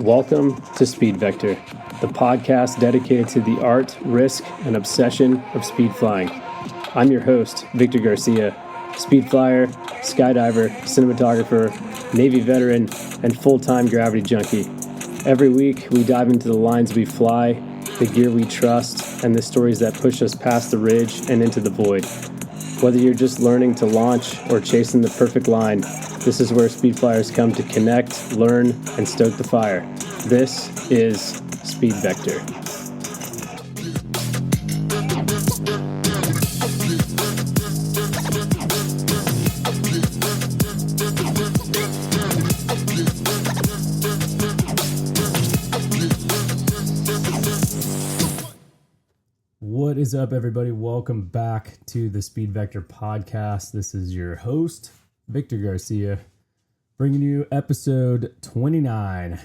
Welcome to Speed Vector, the podcast dedicated to the art, risk, and obsession of speed flying. I'm your host, Victor Garcia, speed flyer, skydiver, cinematographer, Navy veteran, and full-time gravity junkie. Every week, we dive into the lines we fly, the gear we trust, and the stories that push us past the ridge and into the void. Whether you're just learning to launch or chasing the perfect line, this is where speed flyers come to connect, learn, and stoke the fire. This is Speed Vector. What is up, everybody? Welcome back to the Speed Vector podcast. This is your host, Victor Garcia, bringing you episode 29.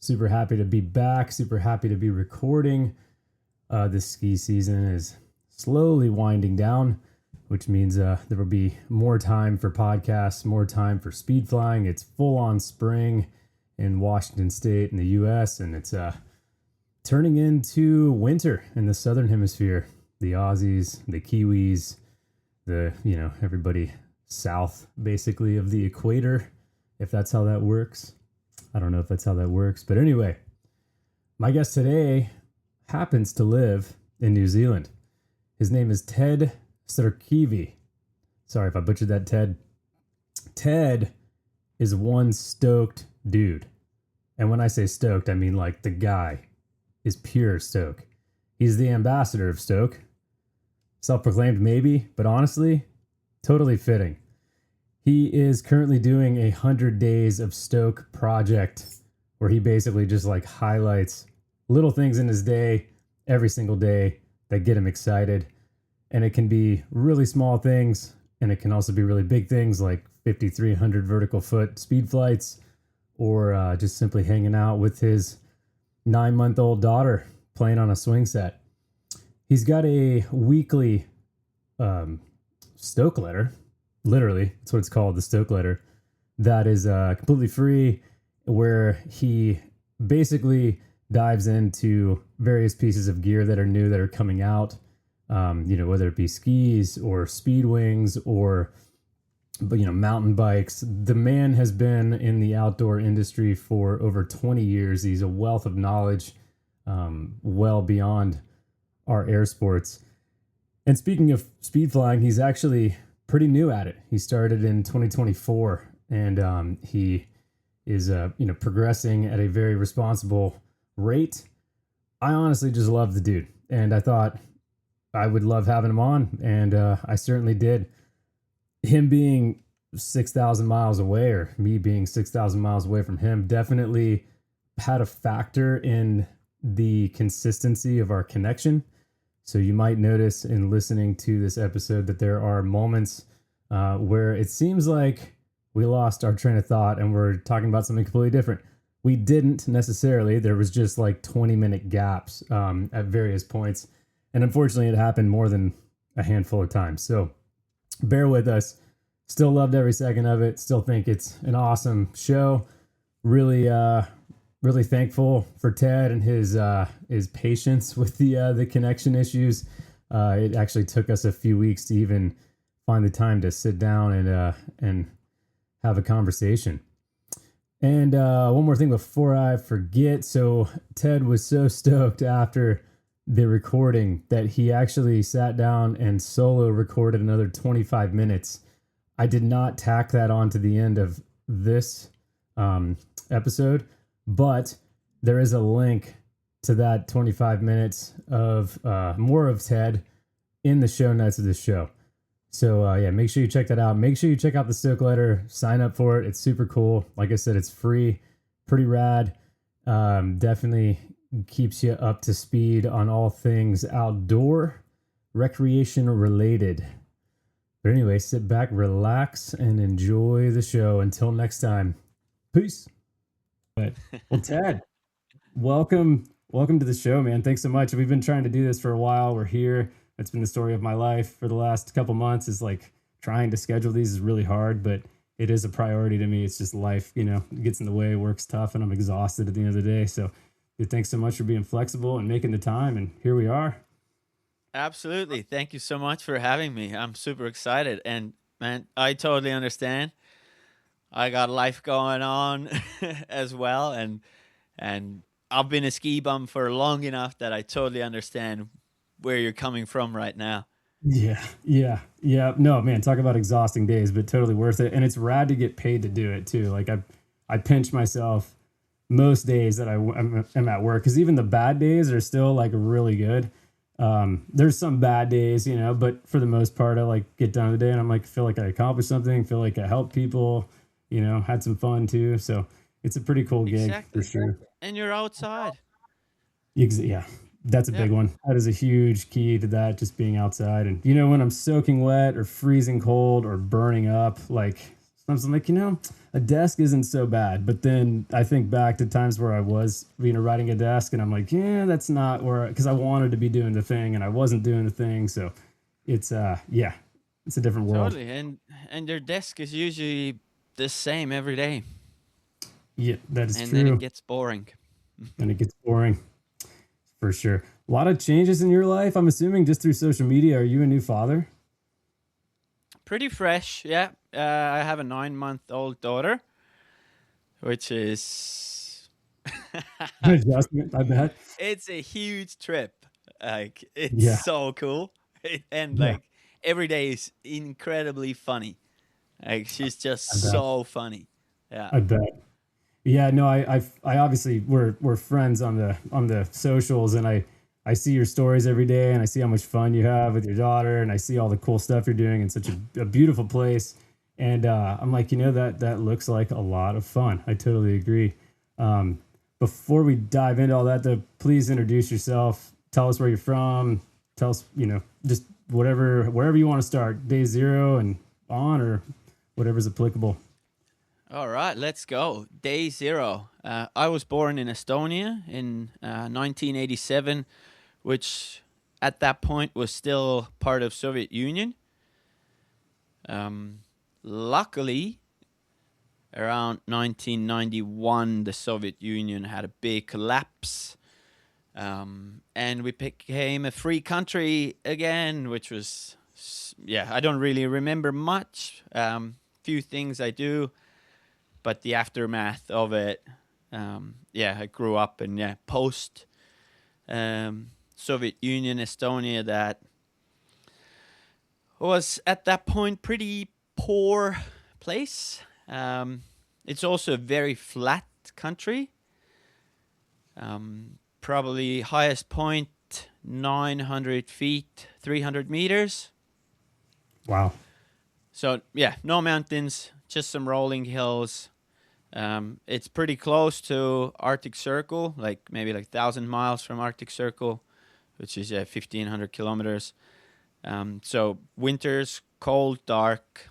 Super happy to be back. Super happy to be recording. This ski season is slowly winding down, which means there will be more time for podcasts, more time for speed flying. It's full on spring in Washington State in the U.S., and it's turning into winter in the Southern Hemisphere. The Aussies, the Kiwis, everybody south basically of the equator, if that's how that works. I don't know if that's how that works, but anyway, my guest today happens to live in New Zealand. His name is Ted Suurkivi. Sorry if I butchered that, Ted. Ted is one stoked dude. And when I say stoked, I mean like the guy is pure Stoke. He's the ambassador of Stoke. Self-proclaimed maybe, but honestly, totally fitting. He is currently doing a 100 Days of Stoke project where he basically just like highlights little things in his day, every single day, that get him excited. And it can be really small things, and it can also be really big things like 5,300 vertical foot speed flights, or just simply hanging out with his 9-month-old daughter playing on a swing set. He's got a weekly Stoke letter. Literally, that's what it's called, the Stoke letter. That is completely free, where he basically dives into various pieces of gear that are new, that are coming out. Whether it be skis or speed wings or mountain bikes. The man has been in the outdoor industry for over 20 years. He's a wealth of knowledge, well beyond our air sports. And speaking of speed flying, he's actually pretty new at it. He started in 2024, and he is progressing at a very responsible rate. I honestly just love the dude, and I thought I would love having him on, and I certainly did. Him being 6,000 miles away, or me being 6,000 miles away from him, definitely had a factor in the consistency of our connection. So you might notice in listening to this episode that there are moments where it seems like we lost our train of thought and we're talking about something completely different. We didn't necessarily. There was just like 20-minute gaps at various points. And unfortunately, it happened more than a handful of times. So bear with us. Still loved every second of it. Still think it's an awesome show. Really thankful for Ted and his patience with the connection issues. It actually took us a few weeks to even find the time to sit down and have a conversation. And one more thing before I forget. So Ted was so stoked after the recording that he actually sat down and solo recorded another 25 minutes. I did not tack that on to the end of this episode, but there is a link to that 25 minutes of more of Ted in the show notes of this show. So make sure you check that out. Make sure you check out the Stoke letter, sign up for it. It's super cool. Like I said, it's free, pretty rad. Definitely keeps you up to speed on all things outdoor, recreation related. But anyway, sit back, relax, and enjoy the show. Until next time, peace. Well, Ted, welcome to the show, man. Thanks so much. We've been trying to do this for a while. We're here. It's been the story of my life for the last couple months. Is like trying to schedule these is really hard, but it is a priority to me. It's just life, gets in the way, work's tough, and I'm exhausted at the end of the day. So, dude, thanks so much for being flexible and making the time. And here we are. Absolutely. Thank you so much for having me. I'm super excited. And man, I totally understand. I got life going on as well. And I've been a ski bum for long enough that I totally understand where you're coming from right now. Yeah, yeah. No, man, talk about exhausting days, but totally worth it. And it's rad to get paid to do it too. Like I pinch myself most days that I'm at work, because even the bad days are still like really good. There's some bad days, but for the most part, I like get done with the day and I'm like, feel like I accomplished something, feel like I helped people, had some fun too. So it's a pretty cool gig for Exactly. sure. And you're outside. Yeah, that's a Yeah. big one. That is a huge key to that, just being outside. And when I'm soaking wet or freezing cold or burning up, like sometimes I'm like, a desk isn't so bad. But then I think back to times where I was, riding a desk, and I'm like, yeah, that's not where, because I wanted to be doing the thing and I wasn't doing the thing. So it's yeah, it's a different world. Totally. And your desk is usually the same every day. Yeah, that is And then it true. gets boring. And it gets boring for sure. A lot of changes in your life, I'm assuming, just through social media. Are you a new father? Pretty fresh, yeah. I have a 9-month-old daughter, which is Adjustment, I bet. it's a huge trip. Like it's Yeah, so cool, and yeah, like every day is incredibly funny. Like she's I just bet. so funny. Yeah. I bet. Yeah, no, I obviously we're friends on the socials, and I see your stories every day, and I see how much fun you have with your daughter, and I see all the cool stuff you're doing in such a beautiful place. And I'm like, that looks like a lot of fun. I totally agree. Um, Before we dive into all that, though, please introduce yourself. Tell us where you're from. Tell us, just wherever you want to start, day zero and on, or whatever's applicable. All right, let's go. Day zero. I was born in Estonia in 1987, which at that point was still part of Soviet Union. Um, Luckily, around 1991, the Soviet Union had a big collapse, and we became a free country again, which was, yeah, I don't really remember much. Few things I do, but the aftermath of it, yeah, I grew up in, yeah, post Soviet Union Estonia that was at that point pretty poor place. It's also a very flat country. Probably highest point 900 feet, 300 meters. Wow. So yeah, no mountains, just some rolling hills. It's pretty close to Arctic Circle, like maybe like 1,000 miles from Arctic Circle, which is 1,500 kilometers. So winters cold, dark.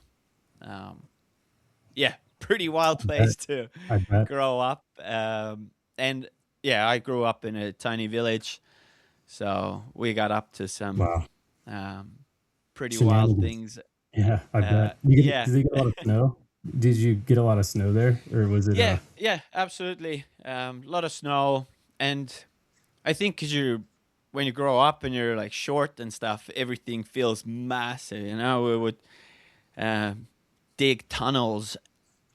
Yeah, pretty wild I bet. place to I bet. grow up. And yeah, I grew up in a tiny village, so we got up to some Wow. um, pretty wild Shenanigans. things. Yeah, I bet. Yeah, Did they get a lot of snow? Did you get a lot of snow there, or was it yeah, yeah, absolutely. A lot of snow, and I think because when you grow up and you're like short and stuff, everything feels massive. We would um dig tunnels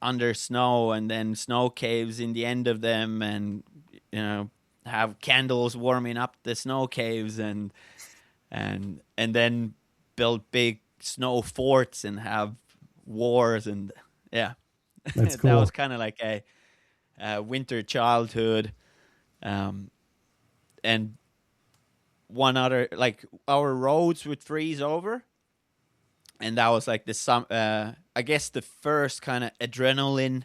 under snow and then snow caves in the end of them, and you know have candles warming up the snow caves, and then build big snow forts and have wars, and yeah. that's That was cool. kind of like a winter childhood. um, and one other, like, our roads would freeze over, and that was like I guess the first kind of adrenaline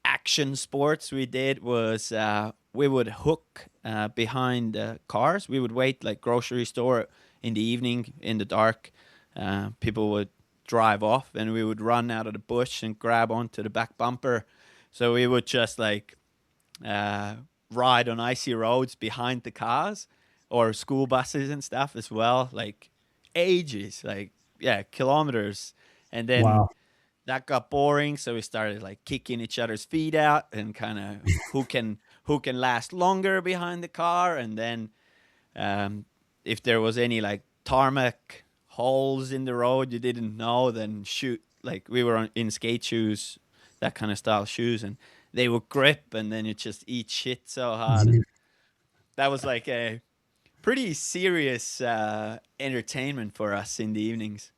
action sports we did was we would hook behind cars. We would wait like grocery store in the evening in the dark. People would drive off, and we would run out of the bush and grab onto the back bumper. So we would just like uh, ride on icy roads behind the cars, or school buses and stuff as well. Like ages, like, yeah, kilometers, and then Wow. that got boring, so we started like kicking each other's feet out and kind of who can last longer behind the car. And then um, if there was any like tarmac holes in the road you didn't know, then shoot, like we were in skate shoes, that kind of style shoes, and they would grip, and then you just eat shit so hard. And that was like a pretty serious entertainment for us in the evenings.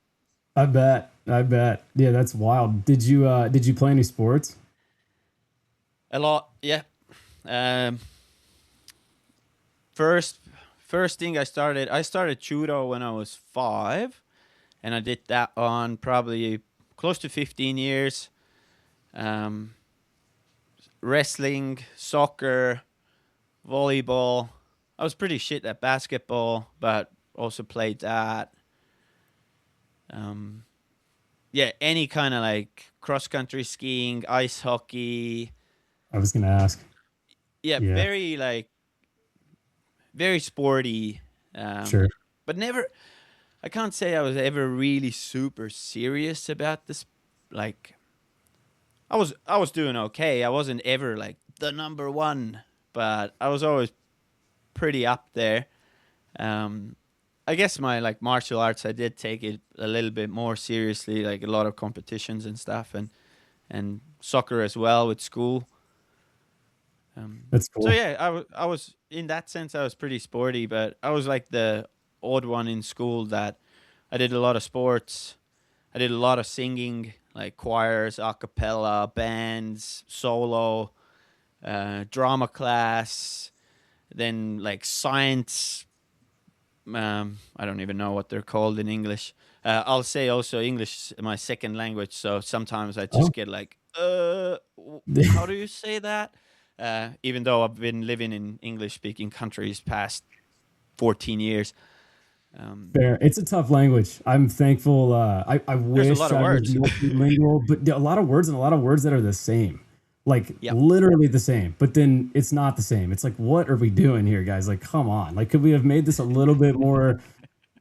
I bet. I bet. Yeah, that's wild. Did you play any sports? A lot, yeah. Um, first first thing I started judo when I was 5, and I did that on probably close to 15 years. Um, Wrestling, soccer, volleyball. I was pretty shit at basketball, but also played that. Um, yeah, any kind of like cross country skiing, ice hockey. I was gonna ask. Yeah, Yeah, very sporty. sure. But never. I can't say I was ever really super serious about this. Like I was doing okay. I wasn't ever like the number one, but I was always pretty up there. Um, I guess my like martial arts, I did take it a little bit more seriously, like a lot of competitions and stuff, and soccer as well with school. That's So cool. yeah, I was in that sense I was pretty sporty, but I was like the odd one in school that I did a lot of sports. I did a lot of singing, like choirs, a cappella, bands, solo, drama class, then like science. I don't even know what they're called in English. I'll say also English is my second language, so sometimes I Oh, just get like, how do you say that? Even though I've been living in English-speaking countries past 14 years, fair. It's a tough language. I'm thankful. I there's a lot wish of I was words. multilingual, but there are a lot of words and a lot of words that are the same, like Yep. literally the same. But then it's not the same. It's like, what are we doing here, guys? Like, come on. Like, could we have made this a little bit more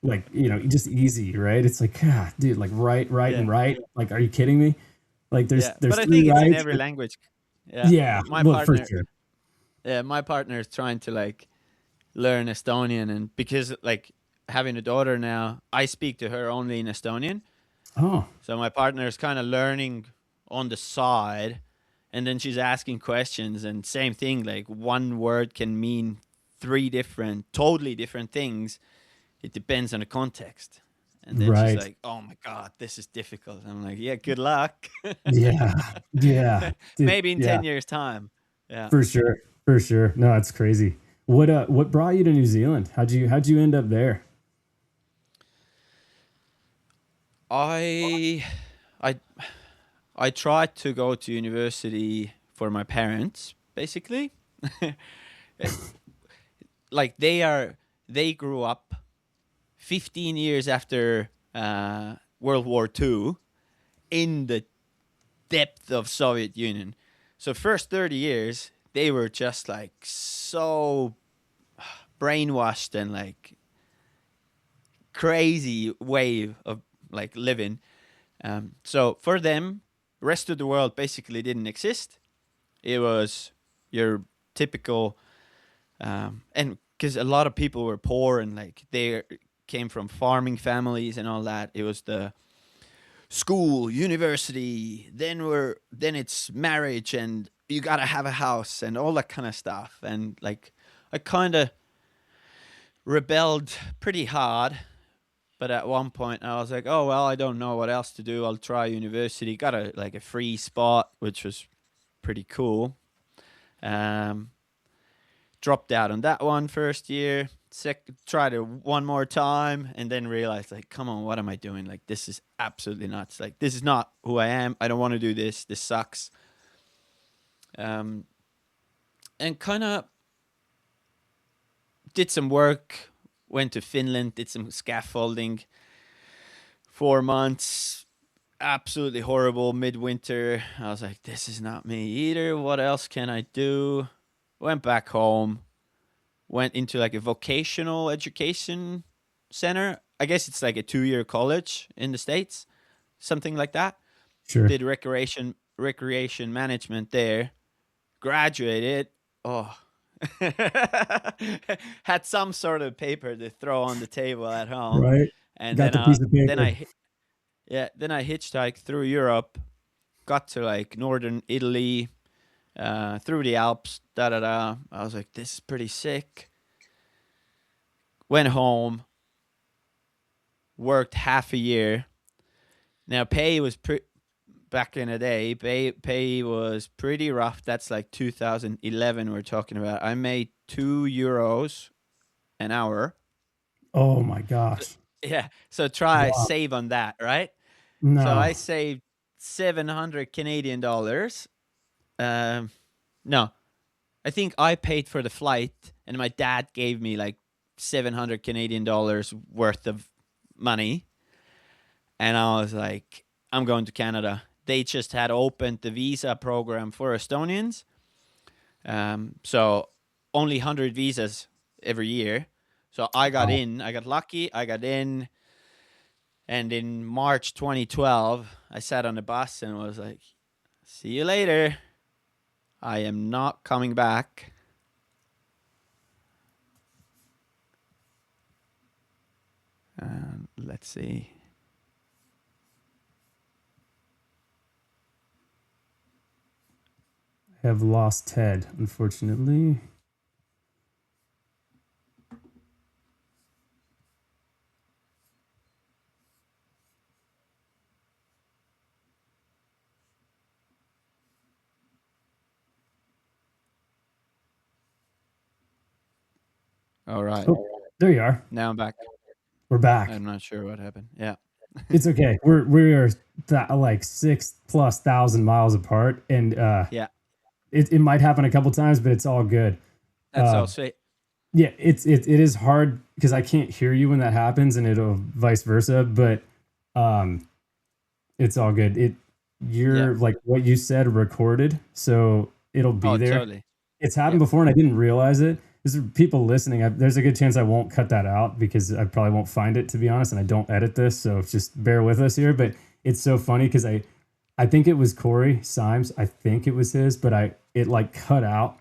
like just easy, right? It's like, ah, dude, like right, right, Yeah. and right. Like, are you kidding me? Like, there's Yeah. there's But I three think it's in rights. every language. Yeah. Yeah, My well, for partner, sure. yeah, my partner is trying to like learn Estonian, and because like having a daughter now, I speak to her only in Estonian. Oh, So my partner is kind of learning on the side, and then she's asking questions, and same thing. Like one word can mean three different, totally different things. It depends on the context. And then she's right. like, "Oh my god, this is difficult." I'm like, "Yeah, good luck. Yeah, yeah, dude, Maybe in yeah. 10 years' time." Yeah, For sure. For sure. No, it's crazy. What brought you to New Zealand? How'd you end up there? I, I, I tried to go to university for my parents, basically. Like they grew up 15 years after World War II in the depth of Soviet Union. So first 30 years they were just like so brainwashed and like crazy way of like living. So for them, rest of the world basically didn't exist. It was your typical, and because a lot of people were poor and like they came from farming families and all that. It was the school, university, then it's marriage and you gotta have a house and all that kind of stuff. And like I kind of rebelled pretty hard, but at one point I was like, oh well, I don't know what else to do. I'll try university. Got a like a free spot, which was pretty cool. Um, Dropped out on that one first year. Tried it one more time, and then realized like, come on, what am I doing? Like, this is absolutely nuts. Like, this is not who I am. I don't want to do this. This sucks. Um, and kind of did some work. Went to Finland, did some scaffolding. 4 months, absolutely horrible. Midwinter, I was like, this is not me either. What else can I do? Went back home, went into like a vocational education center. I guess it's like a 2-year college in the States, something like that. Sure. did recreation management there, graduated. Oh, had some sort of paper to throw on the table at home, Right. and Got the piece of then paper. then I hitchhiked through Europe, got to like northern Italy, through the Alps. Da da da. I was like, this is pretty sick. Went home, worked half a year. Now pay was back in the day. Pay was pretty rough. That's like 2011 we're talking about. I made €2 an hour. Oh my gosh. Yeah. So try Wow. save on that, right? So No. I saved 700 Canadian dollars. No, I think I paid for the flight, and my dad gave me like 700 Canadian dollars worth of money. And I was like, I'm going to Canada. They just had opened the visa program for Estonians. So only 100 visas every year. So I got Wow. in. I got lucky. I got in. And in March 2012, I sat on the bus and was like, see you later. I am not coming back. Let's see. I have lost Ted, unfortunately. All right. Oh, there you are. Now I'm back. We're back. I'm not sure what happened. Yeah. It's okay. We are like 6,000+ miles apart, and Yeah. it might happen a couple times, but it's all good. That's all sweet. Yeah, it is hard because I can't hear you when that happens, and it'll vice versa. But it's all good. You're like what you said recorded, so it'll be there. Totally. It's happened before, and I didn't realize it. There's people listening. There's a good chance I won't cut that out because I probably won't find it, to be honest, and I don't edit this, so just bear with us here. But it's so funny because I think it was Corey Symes. I think it was his, but it like cut out.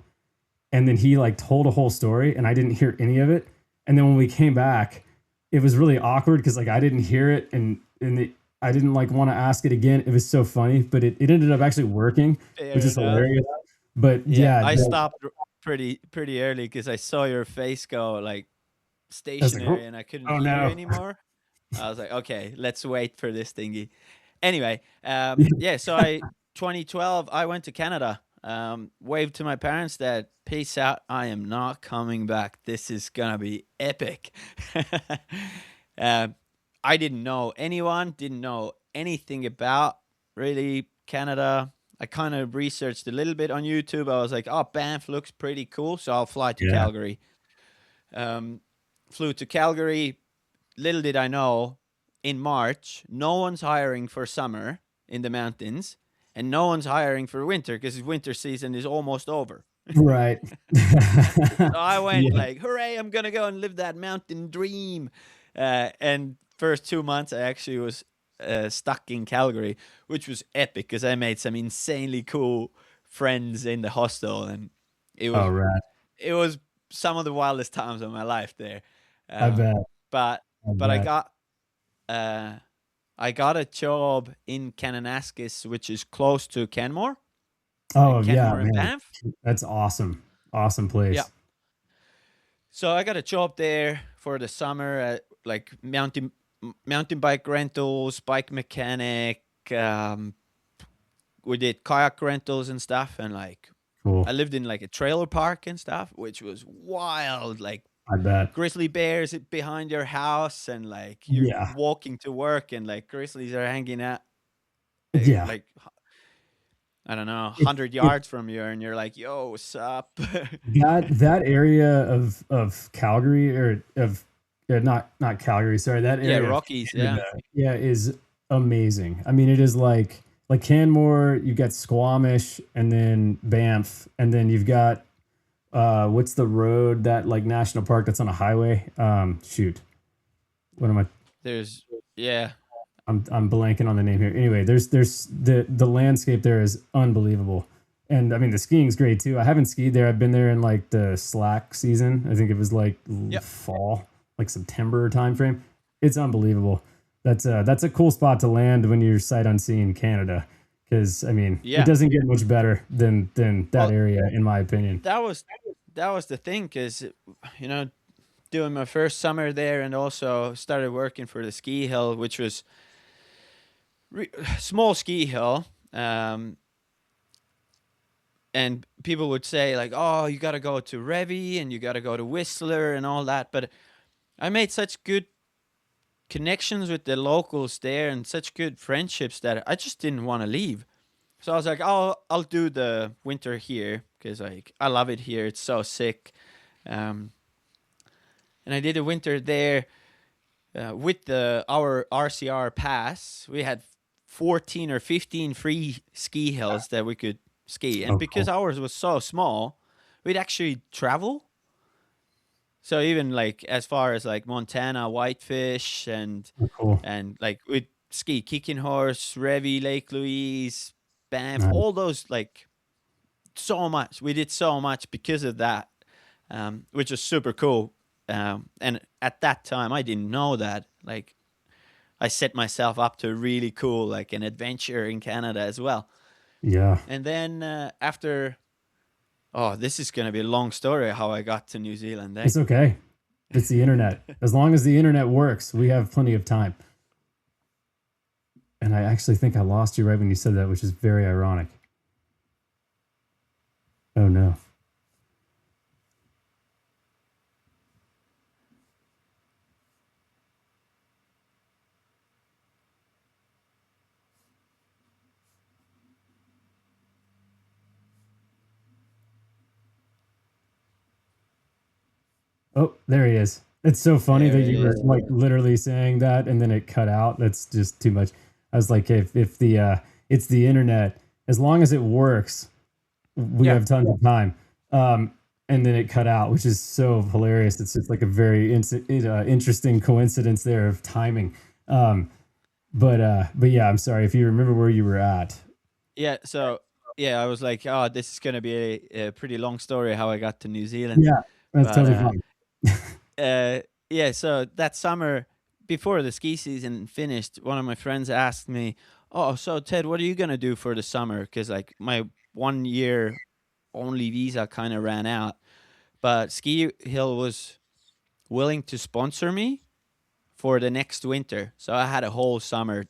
And then he like told a whole story and I didn't hear any of it. And then when we came back, it was really awkward because like I didn't hear it and I didn't like want to ask it again. It was so funny, but it ended up actually working, which is hilarious. But yeah, I stopped pretty early because I saw your face go like stationary and I couldn't hear anymore. I was like, okay, let's wait for this thingy. Anyway, so 2012, I went to Canada. Waved to my parents that peace out. I am not coming back. This is gonna be epic. I didn't know anyone, didn't know anything about really Canada. I kind of researched a little bit on YouTube. I was like, oh, Banff looks pretty cool, so I'll fly to Calgary. Flew to Calgary. Little did I know, in March, no one's hiring for summer in the mountains. And no one's hiring for winter because winter season is almost over. Right. So I went like, hooray, I'm going to go and live that mountain dream. And first 2 months, I actually was stuck in Calgary, which was epic because I made some insanely cool friends in the hostel. And it was some of the wildest times of my life there. I bet. But I got a job in Kananaskis, which is close to Canmore. Oh, Canmore and man. Banff. That's awesome. Awesome place. Yeah. So I got a job there for the summer at like mountain bike rentals, bike mechanic. We did kayak rentals and stuff. And like, cool. I lived in like a trailer park and stuff, which was wild. Like, I bet. Grizzly bears behind your house and like you're walking to work and like grizzlies are hanging out. Like, I don't know, 100 yards from you and you're like, yo, what's up? that area of Calgary or not Calgary, sorry, that area. Yeah, Rockies, is amazing. I mean, it is like Canmore, you've got Squamish and then Banff, and then you've got what's the road, that like national park that's on a highway? Shoot. What am I? There's I'm blanking on the name here. Anyway, there's the landscape there is unbelievable. And I mean the skiing's great too. I haven't skied there. I've been there in like the slack season. I think it was like Yep. fall, like September timeframe. It's unbelievable. That's a cool spot to land when you're sight unseen Canada. Because I mean, Yeah. it doesn't get much better than that Well, area, in my opinion. that was the thing, because doing my first summer there, and also started working for the ski hill, which was small ski hill. And people would say like, "Oh, you got to go to Revi and you got to go to Whistler and all that." But I made such good connections with the locals there and such good friendships that I just didn't want to leave. So I was like, I'll do the winter here, because like I love it here. It's so sick. Um, and I did a winter there with our RCR pass. We had 14 or 15 free ski hills that we could ski, and Oh, because cool. ours was so small, we'd actually travel. So even like as far as like Montana, Whitefish, and Oh, cool. like we'd ski Kicking Horse, Revi, Lake Louise, Banff, Nice. all those, like so much. We did so much because of that, which was super cool. And at that time, I didn't know that. Like I set myself up to really cool, like an adventure in Canada as well. Yeah. And then after, oh, this is going to be a long story how I got to New Zealand. Eh? It's okay. It's the internet. As long as the internet works, we have plenty of time. And I actually think I lost you right when you said that, which is very ironic. Oh no. Oh, there he is. It's so funny There that it you were is. like literally saying that and then it cut out. That's just too much. I was like, if the it's the internet, as long as it works, we Yeah. have tons of time. And then it cut out, which is so hilarious. It's just like a very interesting coincidence there of timing. Um, but yeah, I'm sorry if you remember where you were at. Yeah. So, yeah, I was like, oh, this is going to be a pretty long story how I got to New Zealand. Yeah, that's But totally fine. uh, yeah, so that summer, before the ski season finished, one of my friends asked me, "Oh, so Ted, what are you gonna do for the summer?" Because like my 1 year only visa kind of ran out, but Ski Hill was willing to sponsor me for the next winter, so I had a whole summer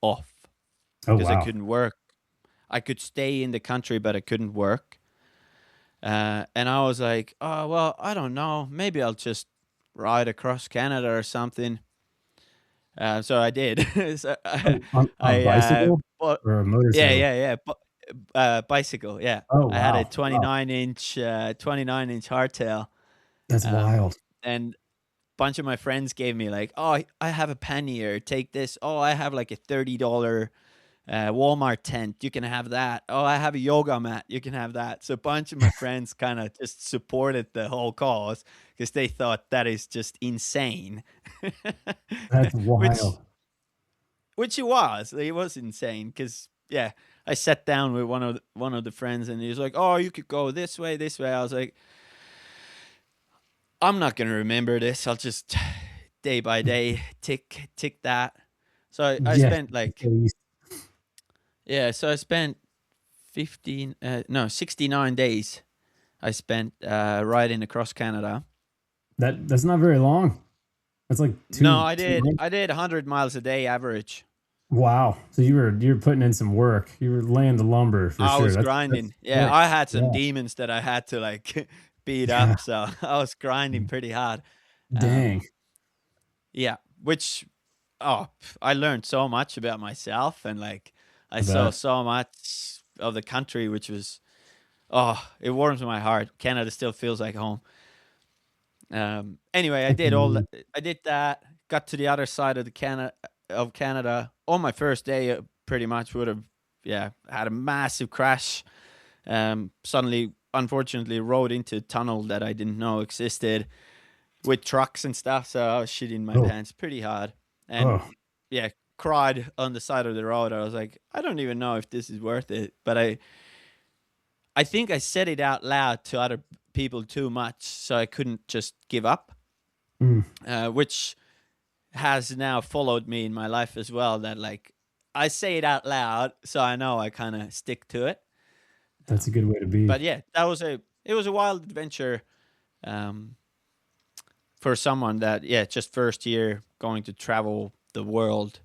off Oh because I wow. couldn't work. I could stay in the country, but I couldn't work. And I was like, "Oh well, I don't know. Maybe I'll just ride across Canada or something." So I did. So Oh, on a I bicycle bought, or a yeah, motorcycle? yeah, yeah, bicycle. Yeah, Oh I had a wow. Wow. 29-inch hardtail, That's um, wild. and bunch of my friends gave me like, "Oh, I have a pannier. Take this. Oh, I have like a $30 Walmart tent. You can have that. Oh, I have a yoga mat. You can have that." So a bunch of my friends kind of just supported the whole cause because they thought that is just insane, That's which wild. which it was. It was insane because, yeah, I sat down with one of the friends and he was like, "Oh, you could go this way, this way." I was like, "I'm not gonna remember this. I'll just day by day tick that." So I Yeah. spent like, yeah. So I spent 69 days. I spent riding across Canada. That's not very long. That's like No, two I two did. months. I did 100 miles a day average. Wow. So you're putting in some work. You were laying the lumber for I sure. was That's grinding. Yeah, sick. I had some Yeah. demons that I had to like beat Yeah. up. So I was grinding pretty hard. Dang. Yeah, which, oh, I learned so much about myself, and like I I saw bet. so much of the country, which was, oh, it warms my heart. Canada still feels like home. Anyway, I I did all that. can, I did that. Got to the other side of the Canada on my first day. Pretty much would have, yeah, had a massive crash. Suddenly, unfortunately, rode into a tunnel that I didn't know existed with trucks and stuff. So I was shitting my oh, pants pretty hard. And oh, yeah, cried on the side of the road. I was like, I don't even know if this is worth it. But I think I said it out loud to other people too much, so I couldn't just give up, which has now followed me in my life as well. That like I say it out loud, so I know I kind of stick to it. That's a good way to be. But yeah, it was a wild adventure for someone that just first year going to travel the world.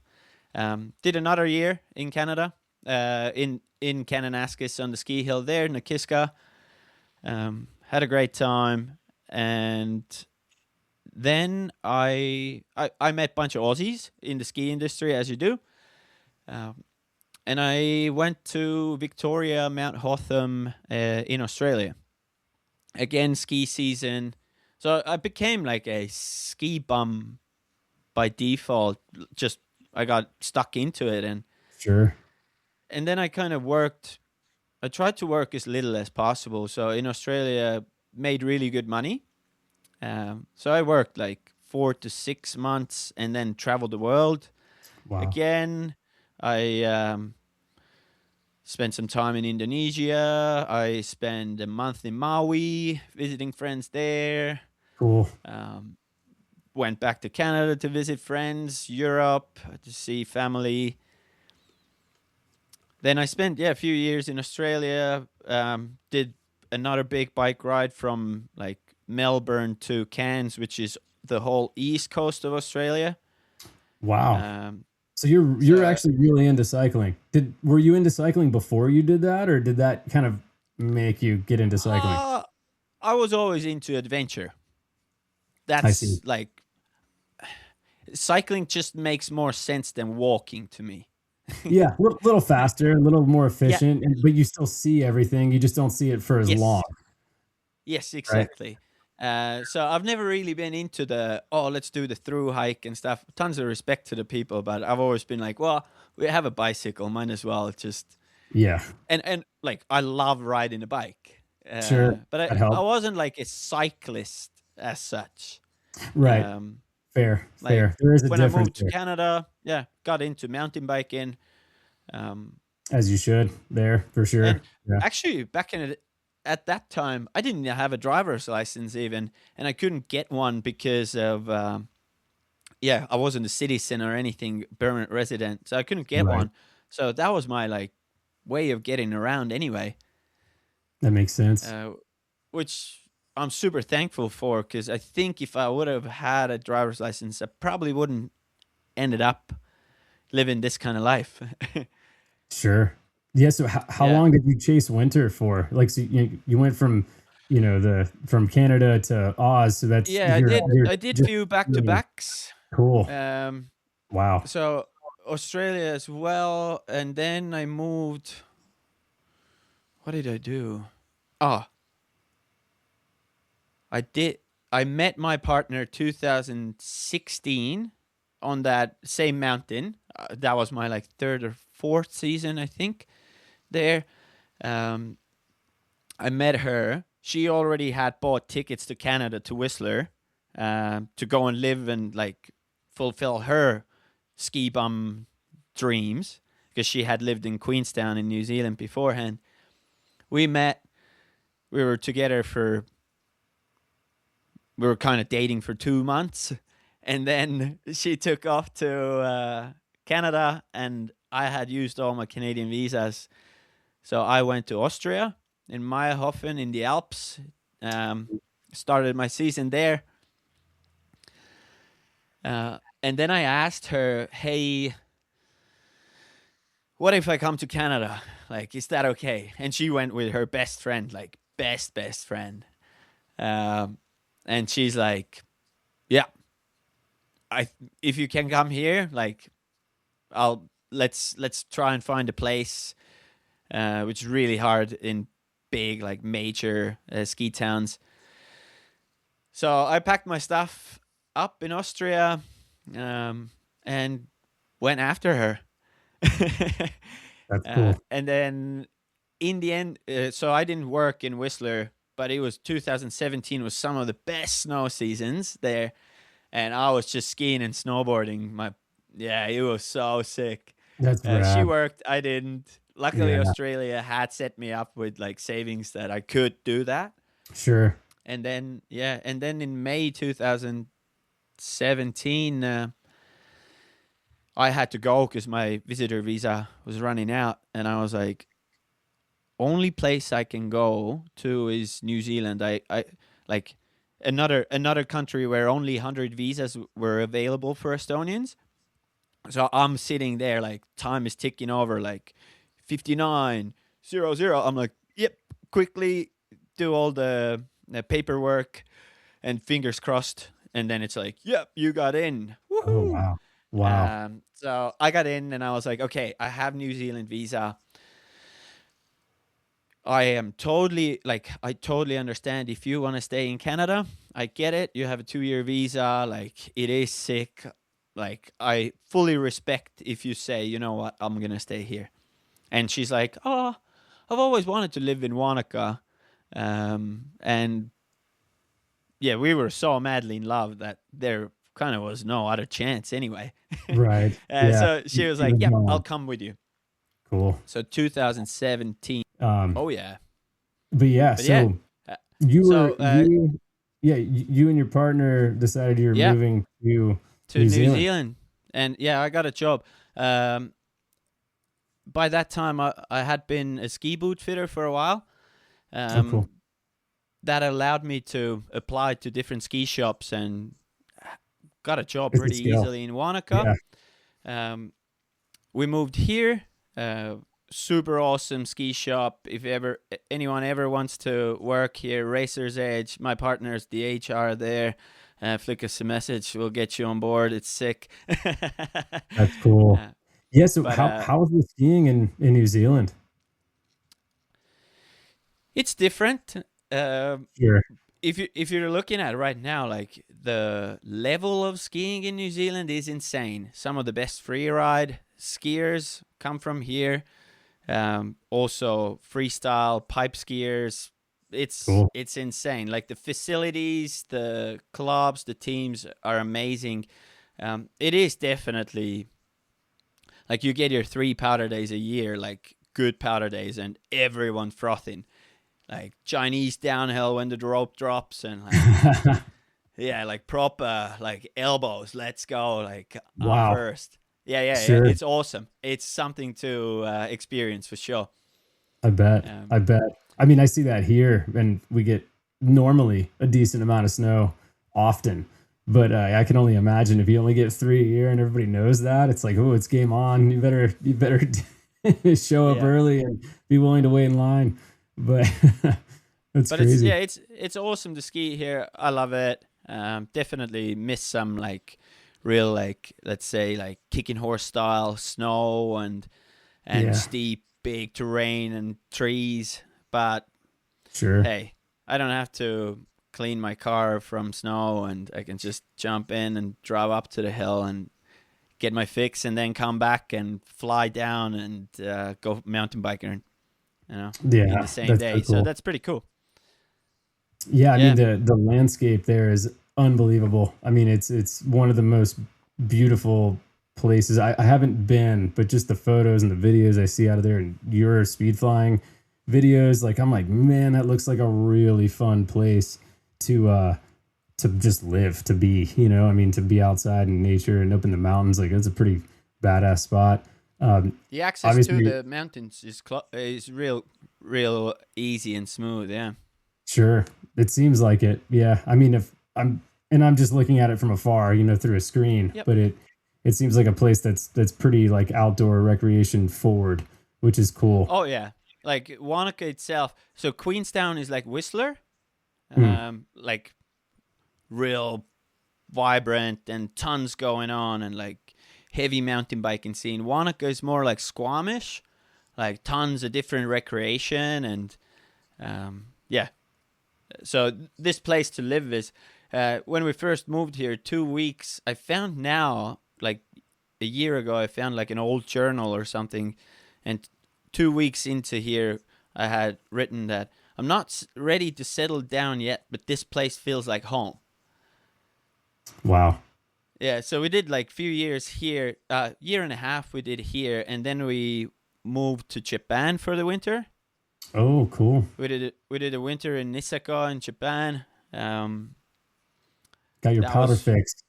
Did another year in Canada, in Kananaskis on the ski hill there, Nakiska. Had a great time, and then I met a bunch of Aussies in the ski industry, as you do. And I went to Victoria, Mount Hotham in Australia. Again, ski season. So I became like a ski bum by default. Just I got stuck into it, and Sure. and then I kind of worked. I tried to work as little as possible. So in Australia, made really good money. So I worked like 4 to 6 months, and then traveled the world. Wow. Again, I spent some time in Indonesia. I spent a month in Maui, visiting friends there. Cool. Went back to Canada to visit friends, Europe to see family. Then I spent a few years in Australia. Did another big bike ride from like Melbourne to Cairns, which is the whole east coast of Australia. Wow. So you're actually really into cycling. Were you into cycling before you did that, or did that kind of make you get into cycling? I was always into adventure. I see. That's like cycling just makes more sense than walking to me. Yeah, a little faster, a little more efficient, but you still see everything. You just don't see it for as long. Yes, exactly. Right? So I've never really been into let's do the through hike and stuff. Tons of respect to the people, but I've always been like, well, we have a bicycle, might as well just. Yeah. And like I love riding a bike. Sure. But I wasn't like a cyclist as such. Right. Fair. There is a when difference. I moved to Canada, got into mountain biking. As you should there, for sure. And actually, back at that time, I didn't have a driver's license even, and I couldn't get one because of, I wasn't a citizen or anything, permanent resident, so I couldn't get one. So that was my like way of getting around anyway. That makes sense. Which I'm super thankful for, because I think if I would have had a driver's license, I probably wouldn't ended up living this kind of life. Sure. Yeah. So how long did you chase winter for? Like, so you went from, from Canada to Oz. So that's I did few back-to-backs. Cool. Wow. So Australia as well, and then I moved. What did I do? I met my partner 2016 on that same mountain. That was my like third or fourth season, I think, there. I met her. She already had bought tickets to Canada, to Whistler, to go and live and like fulfill her ski bum dreams, because she had lived in Queenstown in New Zealand beforehand. We met. We were together we were kind of dating for 2 months, and then she took off to Canada, and I had used all my Canadian visas. So I went to Austria, in Mayrhofen in the Alps, started my season there. And then I asked her, hey, what if I come to Canada? Like, is that okay? And she went with her best friend, like best friend. And she's like, yeah, if you can come here, like, let's try and find a place, which is really hard in big, like major ski towns. So I packed my stuff up in Austria, and went after her. That's cool. And then in the end, so I didn't work in Whistler, but it was 2017 was some of the best snow seasons there, and I was just skiing and snowboarding Yeah, it was so sick. That's She rad. worked, I didn't. Luckily, Yeah, Australia had set me up with like savings that I could do that. sure. And then, yeah, and then in May 2017, I had to go because my visitor visa was running out. And I was like, only place I can go to is New Zealand. I like another country where only 100 visas were available for Estonians. So I'm sitting there like time is ticking over like 59:00. I'm like, yep, quickly do all the paperwork and fingers crossed. And then it's like, yep, you got in. Oh Woohoo! wow. Wow. So I got in and I was like, okay, I have New Zealand visa. I totally understand if you want to stay in Canada. I get it. You have a 2-year visa. Like, it is sick. Like, I fully respect if you say, you know what, I'm going to stay here. And she's like, oh, I've always wanted to live in Wanaka. And yeah, we were so madly in love that there kind of was no other chance anyway. Right. Yeah. So she was He like, was yep, I'll gone. come with you. Cool. So 2017. Um, Oh, yeah. but yeah, But yeah. so Uh, you so, were you yeah, you and your partner decided you were yeah. moving to To New New Zealand. Zealand. And yeah, I got a job. By that time, I had been a ski boot fitter for a while. Oh, cool. That allowed me to apply to different ski shops and got a job It's a pretty skill. easily in Wanaka. Yeah. We moved here. Super awesome ski shop. If anyone ever wants to work here, Racer's Edge. My partner's the HR there. Flick us a message. We'll get you on board. It's sick. That's cool. Yeah. So But how was the skiing in New Zealand? it's different. Sure. If you're looking at it right now, like the level of skiing in New Zealand is insane. Some of the best freeride skiers come from here. Also freestyle pipe skiers. Cool. It's insane. Like the facilities, the clubs, the teams are amazing. It is definitely like you get your 3 powder days a year, like good powder days, and everyone frothing. Like Chinese downhill when the rope drops, and like yeah, like proper like elbows. Let's go, like Wow. first. Yeah. Sure. It's awesome. It's something to experience for sure. I bet. I bet. I mean, I see that here, and we get normally a decent amount of snow often. But I can only imagine if you only get 3 a year and everybody knows that, it's like, oh, it's game on. You better show up Yeah. early and be willing to wait in line. But that's But crazy. it's awesome to ski here. I love it. Definitely miss some like real like let's say like kicking horse style snow and Yeah. steep big terrain and trees. But Sure. hey, I don't have to clean my car from snow, and I can just jump in and drive up to the hill and get my fix, and then come back and fly down and go mountain biking, in Yeah. the same That's day. so So cool. that's pretty cool. Yeah, I Yeah. mean the landscape there is unbelievable. I mean it's one of the most beautiful places. I haven't been, but just the photos and the videos I see out of there and your speed flying videos, like I'm like, man, that looks like a really fun place to just live, to be, I mean, to be outside in nature and up in the mountains. Like it's a pretty badass spot. The access to Obviously, the mountains is real easy and smooth. Yeah. sure. It seems like it. Yeah. I mean, if I'm just looking at it from afar, through a screen, Yep. but it seems like a place that's pretty like outdoor recreation forward, which is cool. Oh yeah. Like Wanaka itself. So Queenstown is like Whistler, Mm, like real vibrant and tons going on and like heavy mountain biking scene. Wanaka is more like Squamish, like tons of different recreation and yeah. So this place to live is when we first moved here 2 weeks. I found now like a year ago I found like an old journal or something, and 2 weeks into here I had written that I'm not ready to settle down yet, but this place feels like home. wow. Yeah, so we did like few years here, year and a half we did here, and then we moved to Japan for the winter. Oh, cool. We did a winter in Nisaka in Japan. Got your That powder was fixed.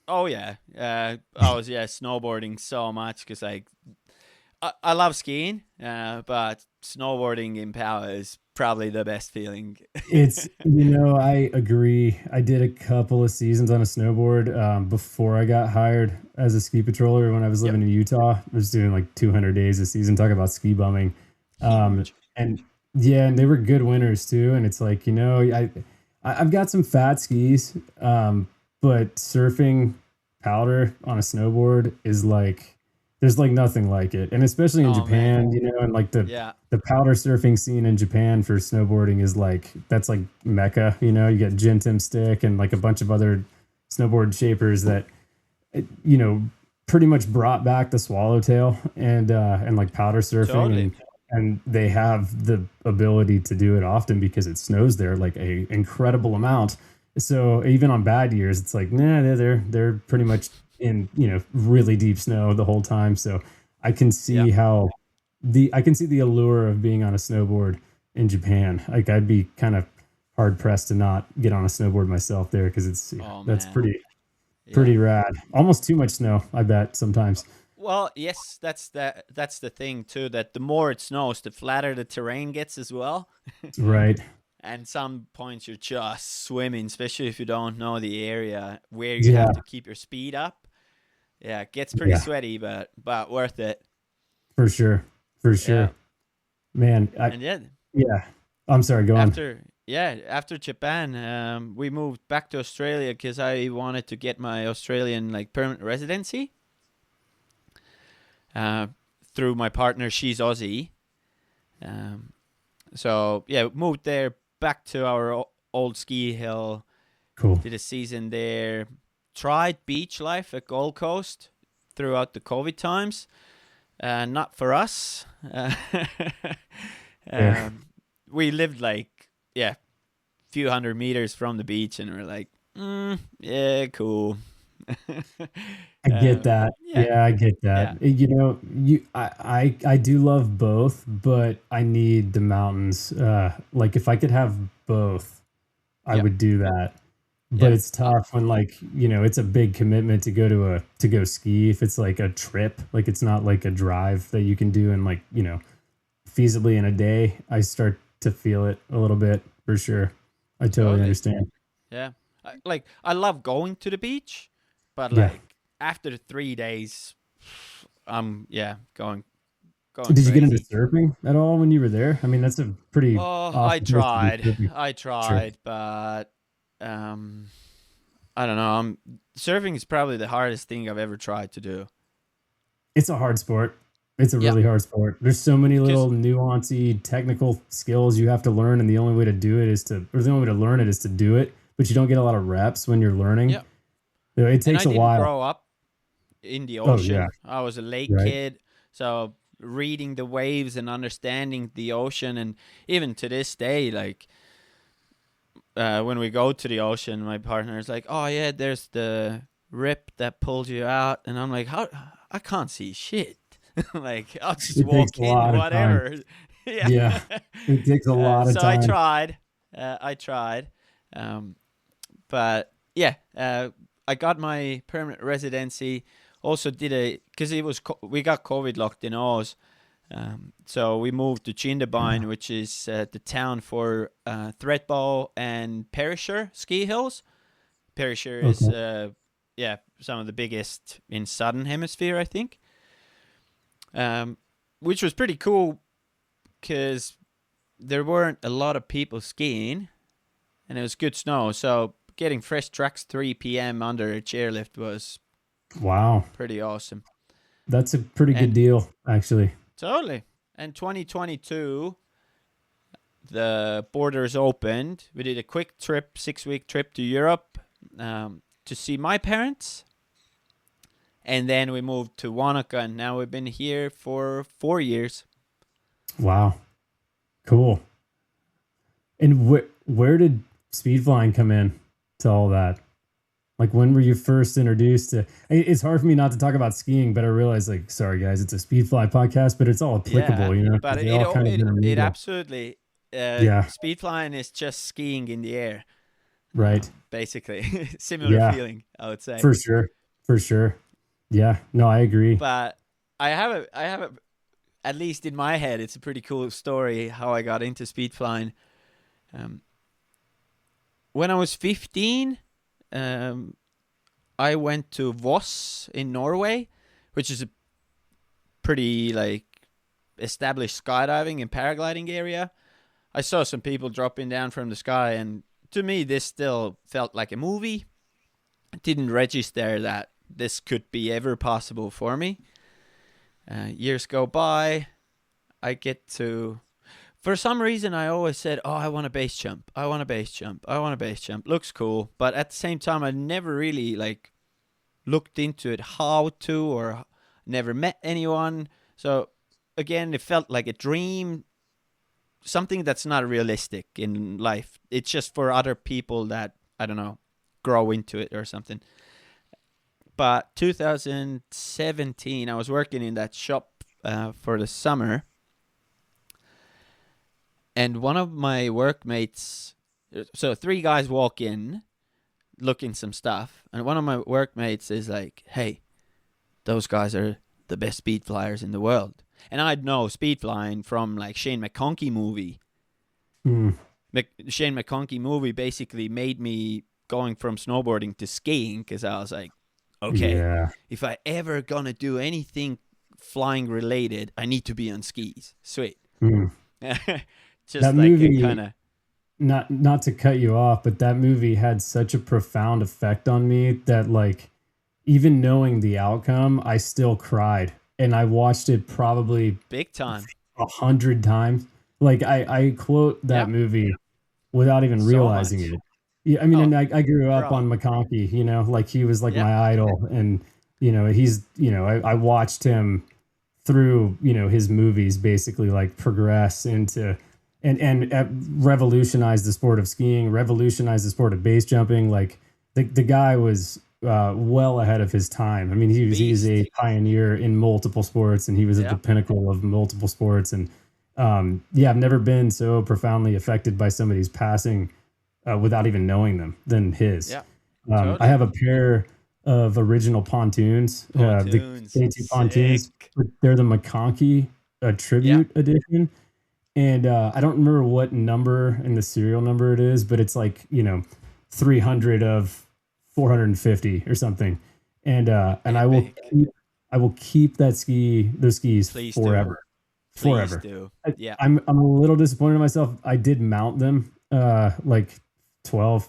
Oh yeah, I was snowboarding so much because like I love skiing, but snowboarding in power is probably the best feeling. It's, I agree. I did a couple of seasons on a snowboard before I got hired as a ski patroller when I was Yep, living in Utah. I was doing like 200 days a season. Talk about ski bumming. huge. And yeah, and they were good winters too. And it's like, I've got some fat skis, but surfing powder on a snowboard is like, there's like nothing like it. And especially in Oh man, Japan, and like yeah. the powder surfing scene in Japan for snowboarding is like, that's like Mecca. You get Gentim Stick and like a bunch of other snowboard shapers that, pretty much brought back the swallowtail and like powder surfing, Totally. and they have the ability to do it often because it snows there like a incredible amount. So even on bad years, it's like, nah, they're pretty much in, really deep snow the whole time. So I can Yeah. see I can see the allure of being on a snowboard in Japan. Like I'd be kind of hard pressed to not get on a snowboard myself there, because Oh that's man. pretty Yeah. rad. Almost too much snow, I bet sometimes. Well, yes, that's the thing too. That the more it snows, the flatter the terrain gets as well. Right. And some points you're just swimming, especially if you don't know the area where you Yeah. have to keep your speed up. Yeah, it gets pretty Yeah. sweaty, but worth it. For sure. For Yeah. sure. Man, And yeah, yeah. I'm sorry, go on. after Japan, we moved back to Australia because I wanted to get my Australian like permanent residency. Uh, Through my partner, she's Aussie. Um, so yeah, moved there back to our old ski hill. Cool. Did a season there. Tried beach life at Gold Coast throughout the COVID times. Not for us. Yeah. We lived like few hundred meters from the beach, and we're like, yeah, cool. I get that. Yeah, Yeah, I get yeah, that. I do love both, but I need the mountains. Like if I could have both, I yeah, would do that. But yeah. it's tough when like, it's a big commitment to go ski. If it's like a trip, like it's not like a drive that you can do in like, feasibly in a day, I start to feel it a little bit for sure. I totally Totally. understand. Yeah. I love going to the beach, but Yeah. like after 3 days, I'm going Did you get into crazy. surfing at all when you were there? I mean, that's a pretty Oh, I awesome place to be tried. surfing. I Sure. tried, but I don't know. Surfing is probably the hardest thing I've ever tried to do. It's a hard sport. It's a Yeah, really hard sport. There's so many because little nuancy technical skills you have to learn, and the only way to do it is or the only way to learn it is to do it. But you don't get a lot of reps when you're learning. yeah, It and takes I a didn't while. grow up in the Oh yeah, ocean. I was a lake right. kid, so reading the waves and understanding the ocean, and even to this day, like when we go to the ocean, my partner is like, "Oh yeah, there's the rip that pulled you out," and I'm like, "How? I can't see shit." Like I'll just It takes walk a in, lot of time. whatever. Yeah. Yeah, it takes a lot of So I time. tried. I tried. Um, but yeah, I got my permanent residency. Also did because we got COVID locked in Oz. So we moved to Jindabyne, which is the town for Threadbow and Perisher ski hills. Perisher is Okay. some of the biggest in southern hemisphere, I think. Which was pretty cool because there weren't a lot of people skiing, and it was good snow. So getting fresh tracks 3 p.m. under a chairlift was Wow, pretty awesome. that's a pretty good And deal, actually. totally. And 2022, the borders opened. We did a quick trip, 6-week trip to Europe to see my parents. And then we moved to Wanaka, and now we've been here for 4 years. Wow, cool. And where did speed flying come in to all that? Like, when were you first introduced to? It's hard for me not to talk about skiing, but I realize, like, sorry guys, it's a speed fly podcast, but it's all applicable, you know, but 'cause they all kind of it intermingle. absolutely Yeah, speed flying is just skiing in the air, right. basically. Similar Yeah, feeling, I would say. for sure, for sure. Yeah, no, I agree. But I have a, at least in my head, it's a pretty cool story how I got into speed flying. When I was 15, I went to Voss in Norway, which is a pretty like established skydiving and paragliding area. I saw some people dropping down from the sky, and to me, this still felt like a movie. It didn't register that this could be ever possible for me. Years go by, I get to... For some reason, I always said, oh, I want a base jump. I want a base jump. I want a base jump. Looks cool. But at the same time, I never really like looked into it how to, or never met anyone. So again, it felt like a dream, something that's not realistic in life. It's just for other people that, I don't know, grow into it or something. But 2017, I was working in that shop for the summer. And one of my workmates, so 3 guys walk in, looking some stuff. And one of my workmates is like, hey, those guys are the best speed flyers in the world. And I'd know speed flying from like Shane McConkey movie. Shane McConkey movie basically made me going from snowboarding to skiing, because I was like, okay, if I ever gonna do anything flying related, I need to be on skis. Sweet. Just that like movie, kind of... not to cut you off, but that movie had such a profound effect on me that, like, even knowing the outcome, I still cried. And I watched it probably big time 100 times. Like, I quote that movie without even realizing it. Yeah, I mean, and I grew up on McConkey, you know, like he was like my idol. And, you know, he's, you know, I watched him through, you know, his movies basically like progress into and revolutionize the sport of skiing, revolutionize the sport of base jumping. Like the guy was well ahead of his time. I mean, he's a pioneer in multiple sports, and he was at the pinnacle of multiple sports. And I've never been so profoundly affected by somebody's passing without even knowing them than his. Totally. I have a pair of original pontoons, the K2 pontoons. They're the McConkey tribute edition. And I don't remember what number and the serial number it is, but it's like, you know, 300 of 450 or something. And I will keep those skis Please forever. Do. Forever. Do. I'm a little disappointed in myself. I did mount them like 12